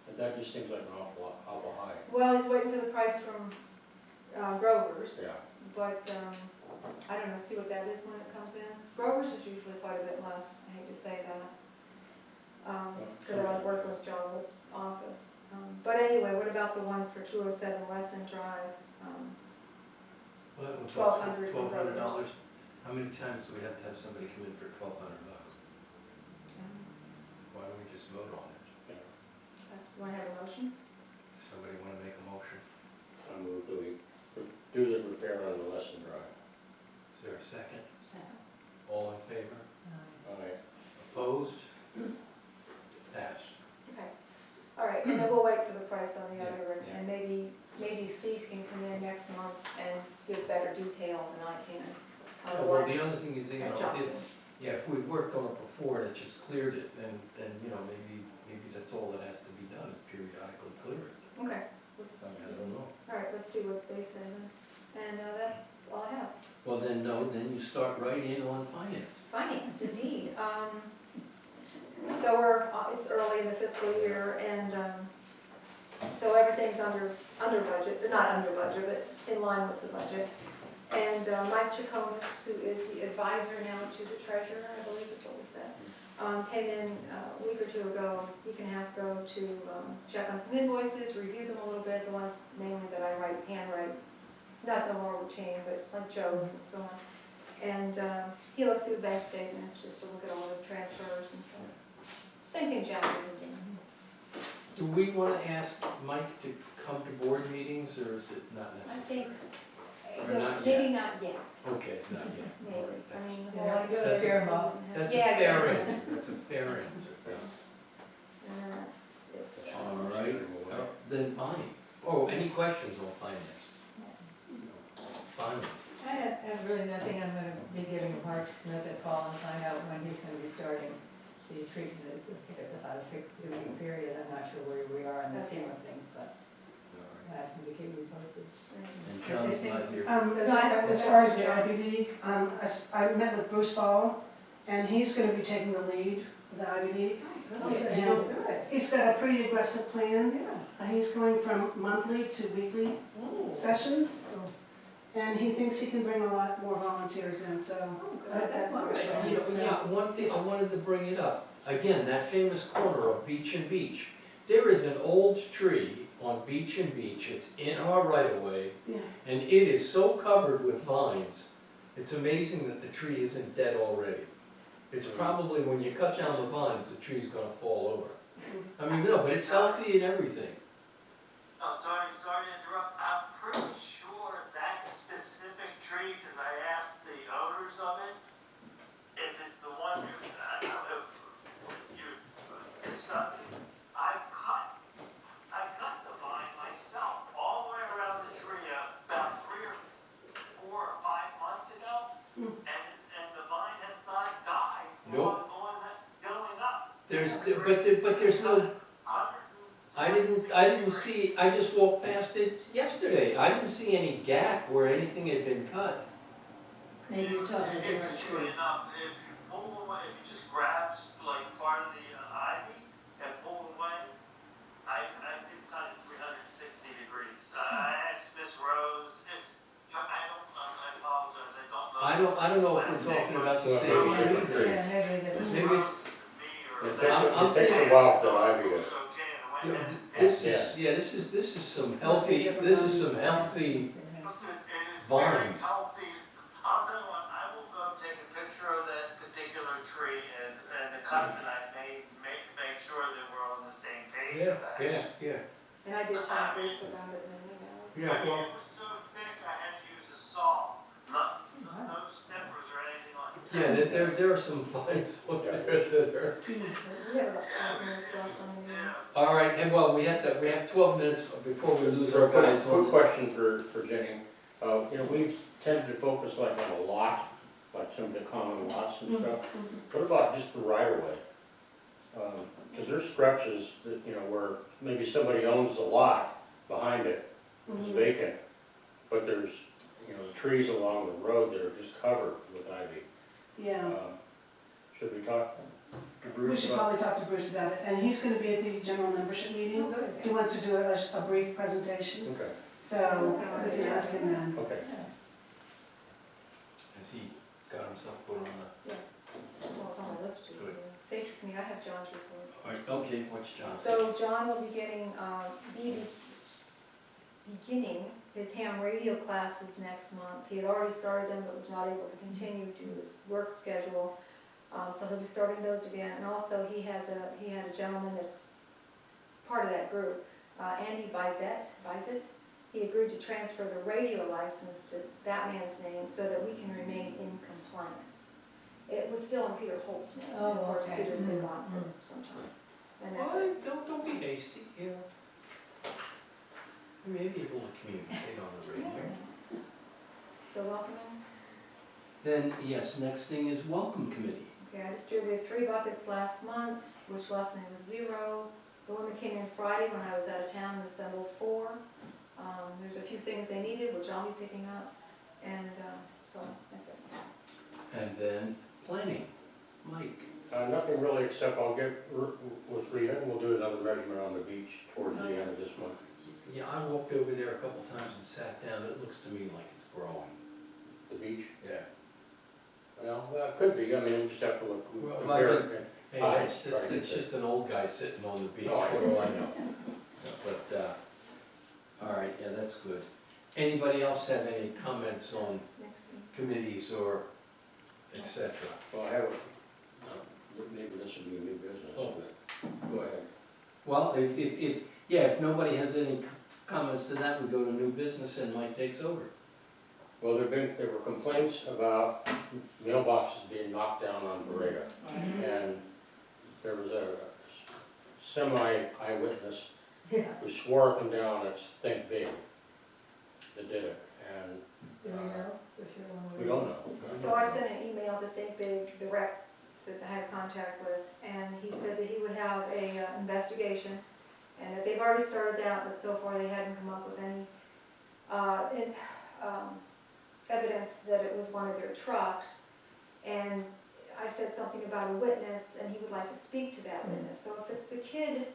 But that just seems like an awful high. well, he's waiting for the price from Grover's, Yeah. but, I don't know, see what that is when it comes in. Grover's is usually quite a bit less, I hate to say that. Because I don't work with John Wood's office. But anyway, what about the one for 207 Lesson Drive? Well, that one's $1,200 for $1,200. How many times do we have to have somebody come in for $1,200? Why don't we just vote on it? You want to have a motion? Somebody want to make a motion? I move that we do the repair on the Lesson Drive. Is there a second? Second. All in favor? Aye. Opposed? Passed. Okay. All right, and then we'll wait for the price on the Yeah, other, yeah. and maybe Steve can come in next month and give better detail than I can. on the Well, one the other thing is, at Johnson. if we've worked on it before and it just cleared it, then maybe that's all that has to be done, is periodically clear it. Okay, let's, I don't know. all right, let's see what they say then. And that's all I have. Well, then you start right in on finance. Finance, indeed. So it's early in the fiscal year, and so everything's under budget, or not under budget, but in line with the budget. And Mike Chaconis, who is the advisor now to the treasurer, I believe is what we said, came in a week or two ago, week and a half ago, to check on some invoices, review them a little bit, the ones mainly that I handwrite, not the more routine, but like Joe's and so on. And he looked through the bank statements just to look at all the transfers and so on. Same thing Jack did. Do we want to ask Mike to come to board meetings, or is it not I necessary? think, Or not maybe yet? not yet, Okay, not yet. All maybe. right, I mean, the Yeah, whole idea do a is. fair amount. That's a Yeah, fair exactly. answer, that's a fair answer. And that's it. All right, then fine. Oh, any questions on finance? Fine. I have really nothing. I'm gonna be giving Mark Smith a call and find out when he's gonna be starting the treatment. I think it's about a 6-week period. I'm not sure where we are in the scheme of things, but All I asked him to keep me posted. right. And John's not here. As far as the Ivy League, I met with Bruce Ball, and he's gonna be taking the lead for the Ivy League. Oh, Yeah. good. He's got a pretty aggressive plan. Yeah. He's going from monthly to weekly sessions, and he thinks he can bring a lot more volunteers in, so. Oh, good. That's wonderful. Yeah, one thing, I wanted to bring it up. Again, that famous corner of Beach and Beach. There is an old tree on Beach and Beach, it's in our right of way, Yeah. and it is so covered with vines. It's amazing that the tree isn't dead already. It's probably when you cut down the vines, the tree's gonna fall over. I mean, no, but it's healthy and everything. Oh, sorry to interrupt. I'm pretty sure that specific tree, because I asked the owners of it, if it's the one you're discussing, I cut the vine myself all the way around the tree about 3 or 4 or 5 months ago, and the vine has not died. Nope. Going up. But there's no, I didn't see, I just walked past it yesterday. I didn't see any gap where anything had been cut. Maybe you're talking a different tree. If you pull away, if you just grab like part of the ivy and pull away, I did cut it 360 degrees. I asked Miss Rose, I apologize, I don't know. I don't know if we're talking about the same Well, maybe tree. different. Yeah, maybe different. Maybe it's, It I'm takes a thinking- while for the ivy to, this is some healthy, this is some healthy vines. I'll tell you what, I will go take a picture of that particular tree and the cut that I made, make sure that we're on the same page Yeah, with that. yeah. And I did talk to Bruce about it in an email. Yeah, well, It was so thick, I had to use a saw, no snippers or anything like that. yeah, there are some vines on there that are. We have about 5 minutes left on the meeting. Yeah. All right, and well, we have 12 minutes before we lose our so guys quick on. question for Jenny. You know, we've tended to focus like on a lot, like some of the common lots and stuff. What about just the right of way? Cause there's stretches that, you know, where maybe somebody owns the lot behind it, it's vacant, but there's, you know, trees along the road that are just covered with ivy. Yeah, Should we talk to we Bruce should about? probably talk to Bruce about it, and he's gonna be at the general membership meeting. Oh, good. He wants to do a brief presentation, Okay, so we can ask him then. okay. Has he got himself put on the? That's all it's on my list to do. Good. Safety committee, I have John's report. All right, okay, what's John? So John will be beginning his ham radio classes next month. He had already started them, but was not able to continue due to his work schedule. So he'll be starting those again. And also, he had a gentleman that's part of that group, Andy Bizet. He agreed to transfer the radio license to that man's name so that we can remain in compliance. It was still in Peter Holt's name, and of Oh, course, okay. Peter's been gone for some time. And that's Well, it. don't be hasty, you know. You may be able to communicate on the radio. So welcome him. Then, yes, next thing is welcome committee. Okay, I distributed 3 buckets last month, which left me with 0. The women came in Friday when I was out of town and assembled 4. There's a few things they needed, which I'll be picking up, and so that's it. And then planning, Mike. Nothing really, except I'll get with Rita, and we'll do another measurement on the beach towards the end of this month. Yeah, I walked over there a couple times and sat down. It looks to me like it's growing. The beach? Yeah. Well, it could be, I mean, we just have to look, Well, compare I it. Hey, Hi, that's just, sorry. it's just an old guy sitting on the beach. Oh, I What do I know? But, all right, yeah, that's good. Anybody else have any comments on Next week. committees or et cetera? Well, I have, maybe this would be new business, Oh. but go ahead. Well, if nobody has any comments to that, we go to new business and Mike takes over. Well, there were complaints about mailboxes being knocked down on Borrega. And there was a semi-eyewitness Yeah. who swore up and down it's Think Big that did it, and Do we know for sure when we don't know. So I sent an email to Think Big, the rep that I had contact with, and he said that he would have a investigation, and that they've already started that, but so far they hadn't come up with any evidence that it was one of their trucks. And I said something about a witness, and he would like to speak to that witness. So if it's the kid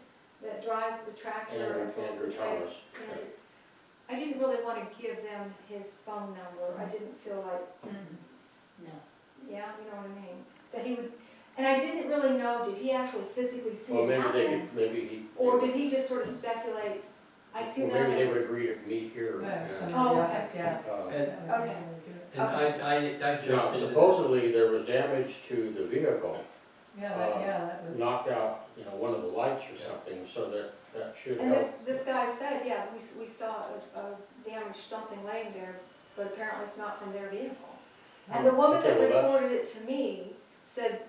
that drives the tractor and pulls the Andrew trailer, Thomas. I didn't really want to give them his phone number. I didn't feel like, No. yeah, you know what I mean? That he would, and I didn't really know, did he actually physically see Well, it maybe they happen? could, maybe he. Or did he just sort of speculate, I see Well, them, maybe they and- would agree to meet here. Right. and, Oh, okay. Yeah. uh, And, Okay. And I Now, jumped into. supposedly there was damage to the vehicle, Yeah, that was. knocked out, one of the lights or something, so that should And help. this guy said, yeah, we saw a damaged something laying there, but apparently it's not from their vehicle. And the woman that Okay, well, reported it to me said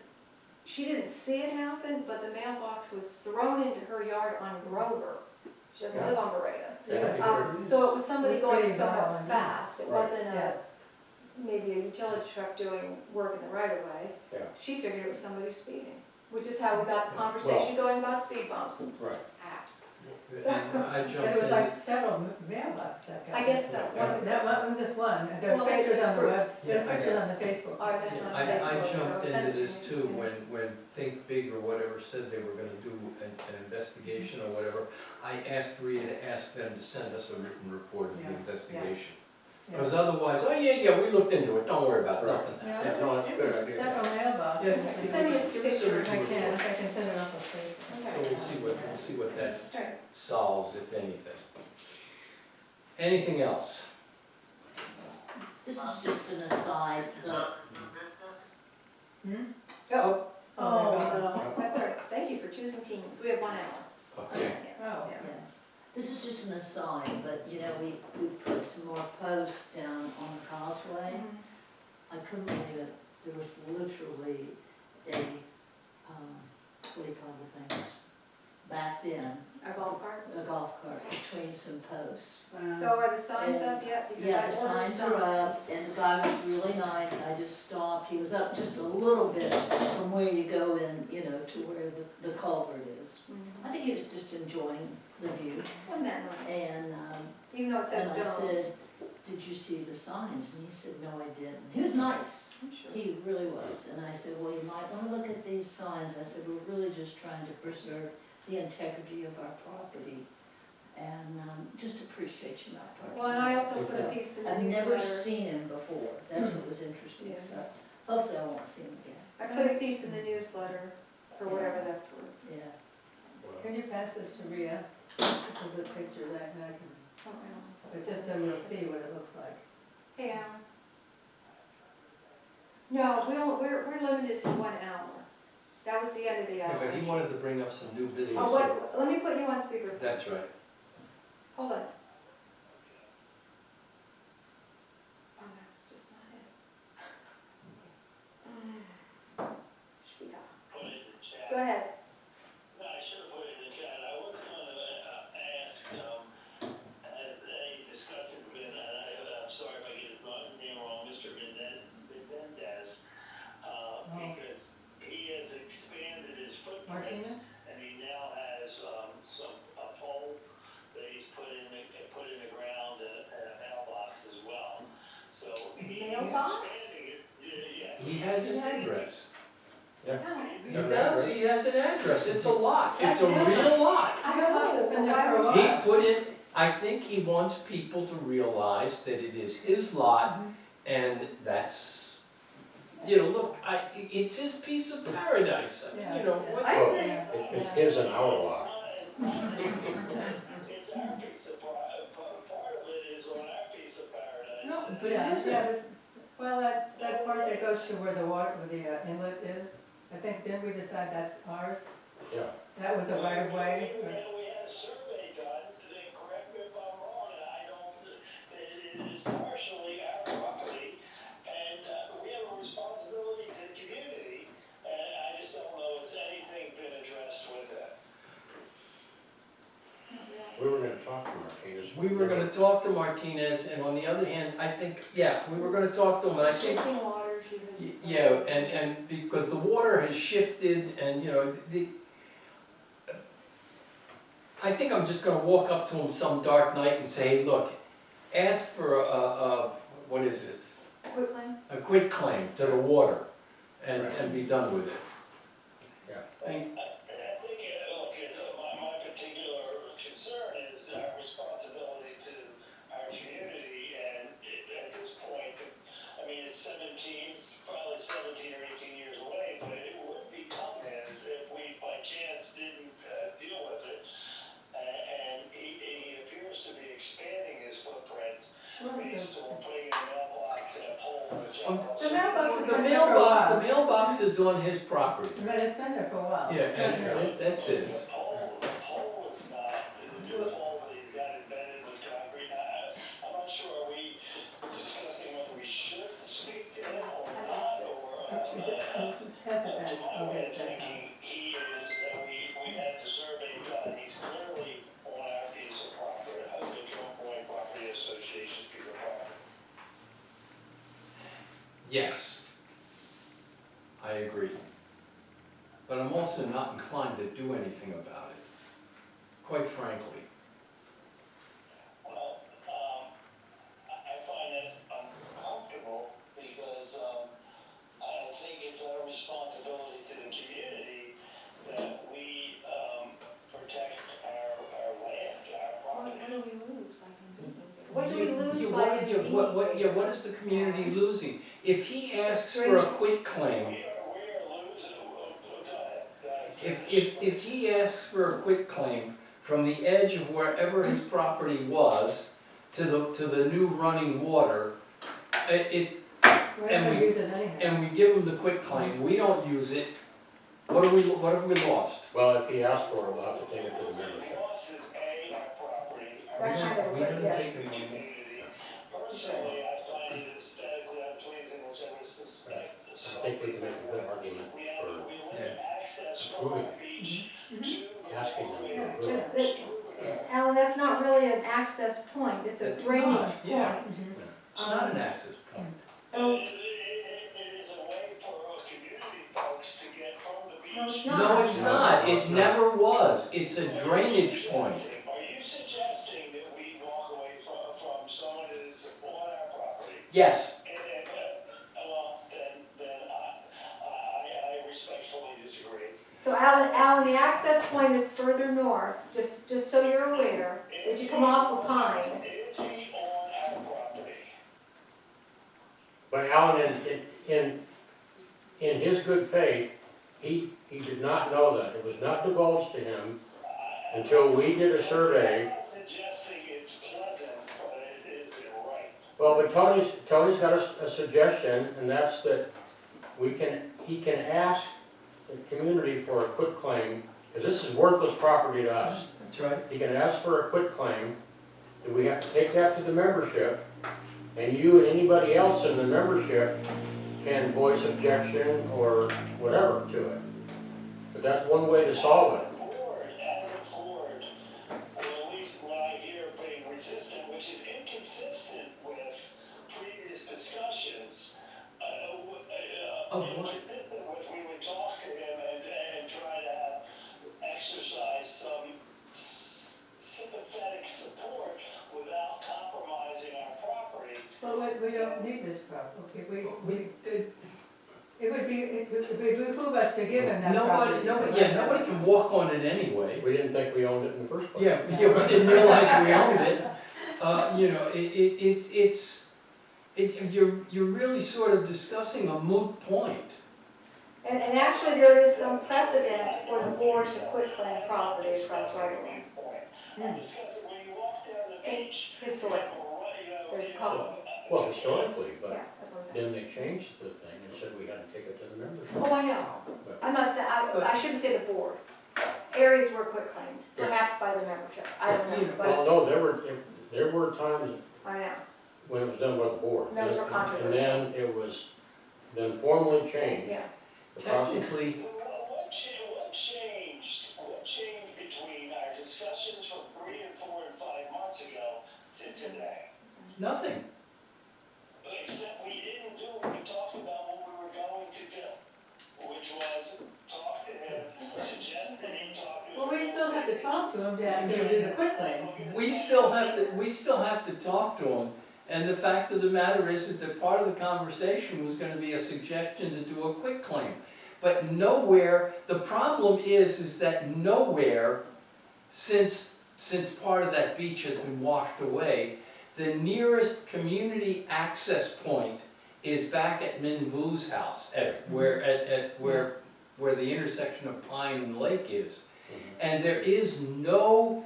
she didn't see it happen, but the mailbox was thrown into her yard on Grover. She doesn't live on Beretta. Yeah. So it was somebody It was going pretty somewhat violent. fast. It Right. wasn't Yeah. maybe a utility truck doing work in the right of way. Yeah. She figured it was somebody speeding, which is how we got the conversation going about speed bumps. Right. So- And I But jumped it was in. like several mailboxes that got. I guess so. Yeah. One of That those. wasn't just one, there's Well, they- pictures on the web, groups. there's Yeah, I pictures got- on the Facebook. Are they Yeah. on I Facebook? jumped So send into it this to too, me. when Think Big or whatever said they were gonna do an investigation or whatever. I asked Rhea to ask them to send us a written report of the Yeah. investigation. Yeah. Because otherwise, oh yeah, we looked into it, don't worry about Right. nothing. Yeah, Yeah, no, that's a it good was idea. several mailboxes. Yeah. Send me a Give us a picture. If I can, if I can send it off of Facebook. So we'll see what that Okay. solves, if anything. Anything else? This is just an aside, Is but that new business? Oh, Oh, there you go. no. that's all right. Thank you for choosing teams. We have 1 hour. Okay. Oh, Yeah. yeah. This is just an aside, but we put some more posts down on the causeway. I couldn't believe it. There was literally a, what do you call the things? Backed in, Our golf cart. a golf cart between some posts. So are the signs up yet? Because Yeah, I the ordered signs are up, signs. and the guy was really nice, I just stopped, he was up just a little bit from where you go in, to where the culvert is. I Mhm. think he was just enjoying the view, Wasn't that nice? and, Even though it says and I don't. said, did you see the signs? And he said, no, I didn't. He was nice, I'm sure. he really was, and I said, well, you might wanna look at these signs, I said, we're really just trying to preserve the integrity of our property, and, just appreciate you not parking. Well, and I also there." put a So, piece in the I've never newsletter. seen him before, that's what was interesting, Yeah. so hopefully I won't see him again, I put a piece in the newsletter for whatever that's worth. yeah. can you pass this to Rhea? This is a good picture of that, and I can, Oh, well. but just so you'll see what it looks like. Hey, Alan. No, we're limited to 1 hour. That was the end of the Yeah, hour. but he wanted to bring up some new business. Oh, what, let me put you on speaker. That's right. Hold on. Oh, that's just not it. Speak up. Put it in the chat. Go ahead. No, I should have put it in the chat. I was gonna ask, has any discussion been, and I'm sorry if I get his name wrong, Mr. Mendez, because he has expanded his footprint, Martina? and he now has, a pole that he's put in the ground and a mailbox as well. So he's Mailbox? expanding it, yeah. He has an address. Oh, He does, he has an address, it's a lot, it's a real lot. I don't know, It's been there why for a would while. you? He put in, I think he wants people to realize that it is his lot, and that's, look, it's his piece of paradise, what? I agree. It's his and our lot. It's not, it's our piece of, part of it is on our piece of paradise. No, but Yeah, it isn't. yeah, but, well, that part that goes to where the water, where the inlet is, I think, didn't we decide that's ours? Yeah. That was a right of way? We had a survey done, correct me if I'm wrong, and I don't, it is partially our property, and, we have a responsibility to the community, and I just don't know if anything been addressed with that. We were gonna talk to Martinez. We were gonna talk to Martinez, and on the other hand, I think, we were gonna talk to him, and I think, Shifting waters, you had some- yeah, and because the water has shifted, and, I think I'm just gonna walk up to him some dark night and say, hey, look, ask for what is it? Quickly. A quit claim to the water, and be done with it. I think, look, my particular concern is our responsibility to our community, and at this point, I mean, it's probably 17 or 18 years away, but it would become his if we by chance didn't deal with it. And he appears to be expanding his footprint based on putting in a mailbox and a pole mailbox has The been there for a while. mailbox is on his property. But it's been there for a while. Yeah, and that's his. The pole is not, the new pole that he's got embedded with concrete, I'm not sure, are we discussing whether we should speak to him or not, or? Pass it back, I'll get it back. Thinking he is, that we had the survey done, he's clearly on our piece of property, the Drum Point Property Association's piece of property. Yes, I agree. But I'm also not inclined to do anything about it, quite frankly. Well, I find it uncomfortable because, I think it's our responsibility to the community that we, protect our land, our What property. do we lose by him being there? What do we lose Yeah, by what- him yeah, being what there? is the community losing? If he asks for a quit claim, We are losing, go ahead. if he asks for a quit claim from the edge of wherever his property was to the new running water, it, We're And not gonna we- use it anyhow. and we give him the quit claim, we don't use it, what have we lost? Well, if he asks for it, we'll have to take it to the membership. Loss is our property, our That kind of, We didn't yes. take the money. community. Personally, I find it aesthetically unpleasing, which I would suspect. I think we can make a good argument We for limit access from our beach to the asking them to roadway. approve it. Alan, that's not really an access point, it's a It's drainage not, point. yeah. It's not an access point. Oh, It is a way for community folks to get from the beach. no, it's not. No, it's not, it never was, it's a drainage point. Are you suggesting that we walk away from someone that is on our property? Yes, Well, then I respectfully disagree. So Alan, the access point is further north, just so you're aware, as you come off of Pine. Is he on our property? But Alan, in his good faith, he did not know that. It was not divulged to him until we did a survey. I'm not suggesting it's pleasant, but it isn't right. Well, but Tony's got a suggestion, and that's that he can ask the community for a quitclaim, because this is worthless property to us. that's right. He can ask for a quitclaim, and we have to take that to the membership, and you and anybody else in the membership can voice objection or whatever to it. But that's one way to solve it. As a board, or at least what I hear being resistant, which is inconsistent with previous discussions, Of what? we would talk to him and try to exercise some sympathetic support without compromising our property. But we don't need this property, it would behoove us to give him that property. Nobody can walk on it anyway. We didn't think we owned it in the first place. Yeah, we didn't realize we owned it. You know, you're really sort of discussing a moot point. And actually, there is some precedent for the board to quitclaim property across right of way, I'm discussing when you walk down the beach. historically. There's a couple, Well, historically, yeah, but that's what I'm saying. then they changed the thing and said we had to take it to the membership. Oh, I know, I'm not saying, I shouldn't say the board. Areas were quitclaimed, perhaps by the membership, I don't know, Well, but, no, there were times I know. when it was done by the board. Those were controversial. And then it was then formally changed. Yeah, The process- Technically, What changed between our discussions from 3 and 4 and 5 months ago to today? nothing. Except we didn't do what we talked about what we were going to do, which was talk to him, suggest that he talk to him. Well, we still have to talk to him to ask him to do the quitclaim. We still have to talk to them. And the fact of the matter is that part of the conversation was gonna be a suggestion to do a quitclaim. But nowhere, the problem is that nowhere, since part of that beach has been washed away, the nearest community access point is back at Min Vu's house, where the intersection of Pine and Lake is. And there is no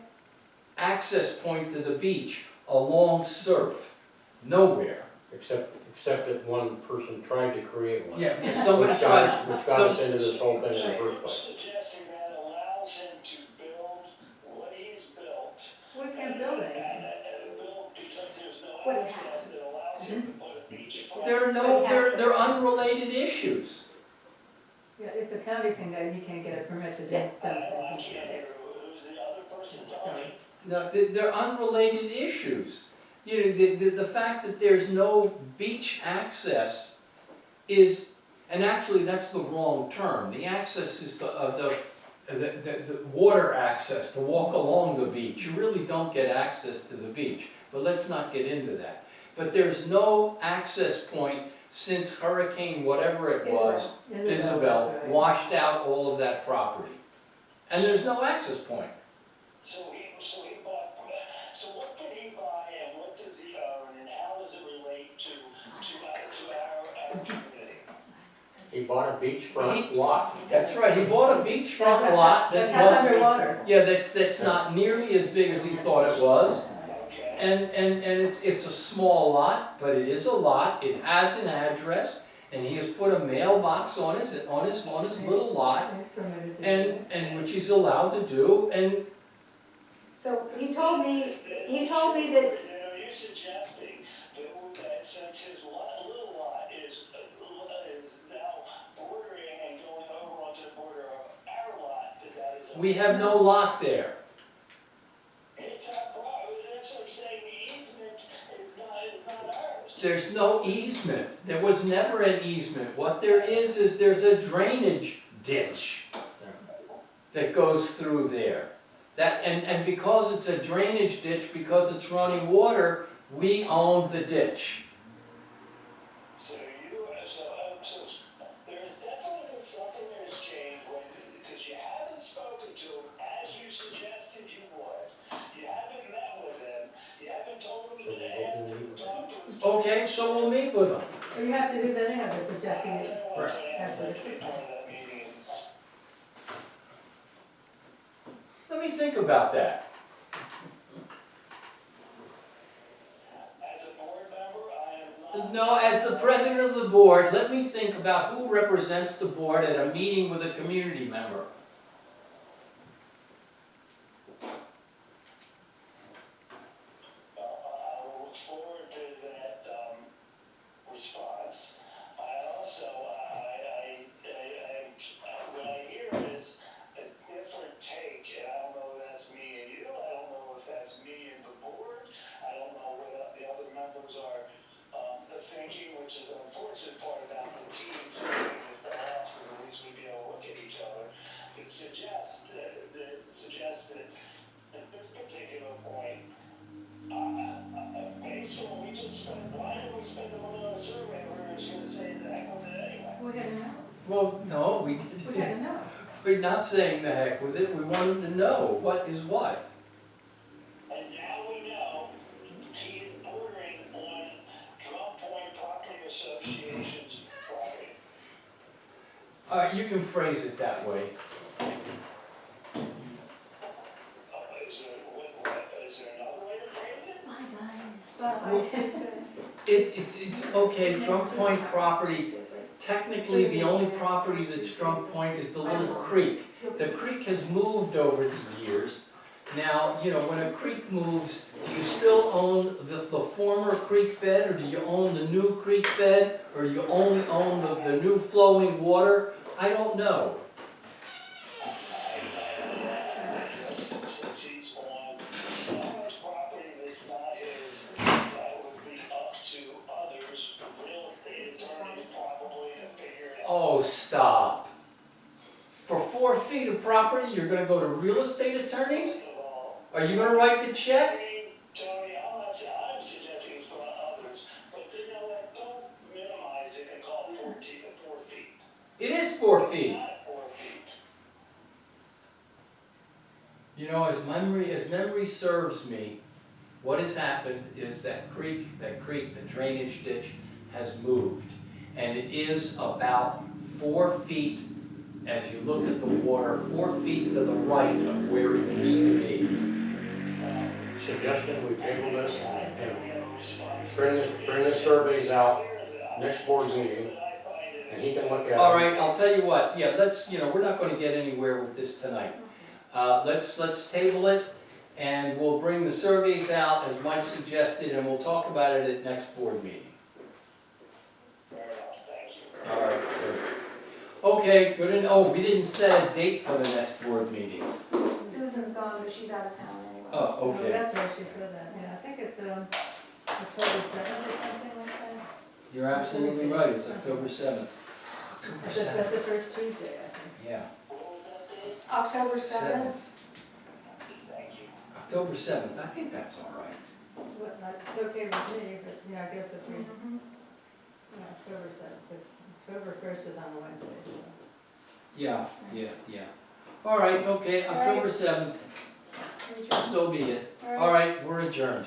access point to the beach along Surf, nowhere. Except except that one person tried to create one. Yeah, if somebody Which got tried, us, which got us into this whole thing in the So first you're place. suggesting that allows him to build what he's built. We can't build anything. Build because there's no What he access has. that allows him to put a beachfront. they're unrelated issues. Yeah, if the county can go, he can't get a permit to do Yeah. some I things. can't hear who's the other person talking. No, they're unrelated issues. You know, the fact that there's no beach access is, and actually that's the wrong term. The access is the water access, to walk along the beach. You really don't get access to the beach, but let's not get into that. But there's no access point since Hurricane whatever it was, Isabel, that's right. washed out all of that property. And there's no access point. So he bought, so what did he buy and what does he own and how does it relate to our community? He bought a beachfront lot. That's right, he bought a beachfront lot that That's wasn't, underwater. yeah, that's not nearly as big as he thought it was. Okay. And it's a small lot, but it is a lot, it has an address, and he has put a mailbox on his little lot, He's permitted to do it. and which he's allowed to do, and So he told me that, You know, you're suggesting that since his little lot is now bordering and going over onto the border of our lot, that is. we have no lot there. It's our property, that's what I'm saying, the easement is not ours. There's no easement, there was never an easement. What there is there's a drainage ditch that goes through there. That, and because it's a drainage ditch, because it's running water, we own the ditch. So there's definitely been something that has changed because you haven't spoken to him as you suggested you would. You haven't met with him, you haven't told him to ask him to talk to his. Okay, so we'll meet with them. Well, you have to do that anyhow, by suggesting I it. don't want to After the- be part of that meeting. Let me think about that. As a board member, I am not. No, as the president of the board, let me think about who represents the board at a meeting with a community member. I will look forward to that, response. I also, what I hear is a different take, and I don't know if that's me and you, I don't know if that's me and the board, I don't know what the other members are, thinking, which is an unfortunate part about the team, thinking it fell off, because at least we'd be able to look at each other. It suggests that at this particular point, based on what we just spent, why did we spend the money on a survey, we were just gonna say the heck with it anyway? We had to know, Well, no, we had to know. we're not saying the heck with it, we wanted to know what is what. And now we know he is bordering on Drum Point Property Association's property. You can phrase it that way. Is there another way to phrase it? Bye, guys. but I said, It's okay, Drum Point property, technically the only property that's Drum Point is the little creek. The creek has moved over the years. Now, you know, when a creek moves, do you still own the former creek bed, or do you own the new creek bed, or do you only own the new flowing water? I don't know. Since he's on someone's property that's not his, that would be up to others, real estate attorneys probably to figure it out. Oh, stop. For 4 feet of property, you're gonna go to real estate attorneys? First of all, Are you gonna write the I check? mean, Tony, I'm suggesting it's for others, but you know what, don't minimize it and call it 4 feet. It is 4 feet. Not 4 feet. You know, as memory serves me, what has happened is that creek, the drainage ditch has moved. And it is about 4 feet, as you look at the water, 4 feet to the right of where it used to be. Suggestion, we table this and We have a response. bring the surveys out next board meeting, and he can look at it. All right, I'll tell you what, yeah, let's, we're not gonna get anywhere with this tonight. Let's table it, and we'll bring the surveys out as Mike suggested, and we'll talk about it at next board meeting. All right, good. Okay, good, we didn't set a date for the next board meeting. Susan's gone, but she's out of town anyway. Oh, Oh, okay. that's why she said that, yeah, I think it's, October 7th or something like that. You're absolutely right, it's October 7th. October That's the 7th, first Tuesday, I think. yeah. October 7th? October 7th, I think that's all right. Well, it's okay with me, but, yeah, I guess if we, Mhm. yeah, October 7th, because October 1st is on a Wednesday, so. Yeah. All right, okay, October 7th, so be it. All right, we're adjourned.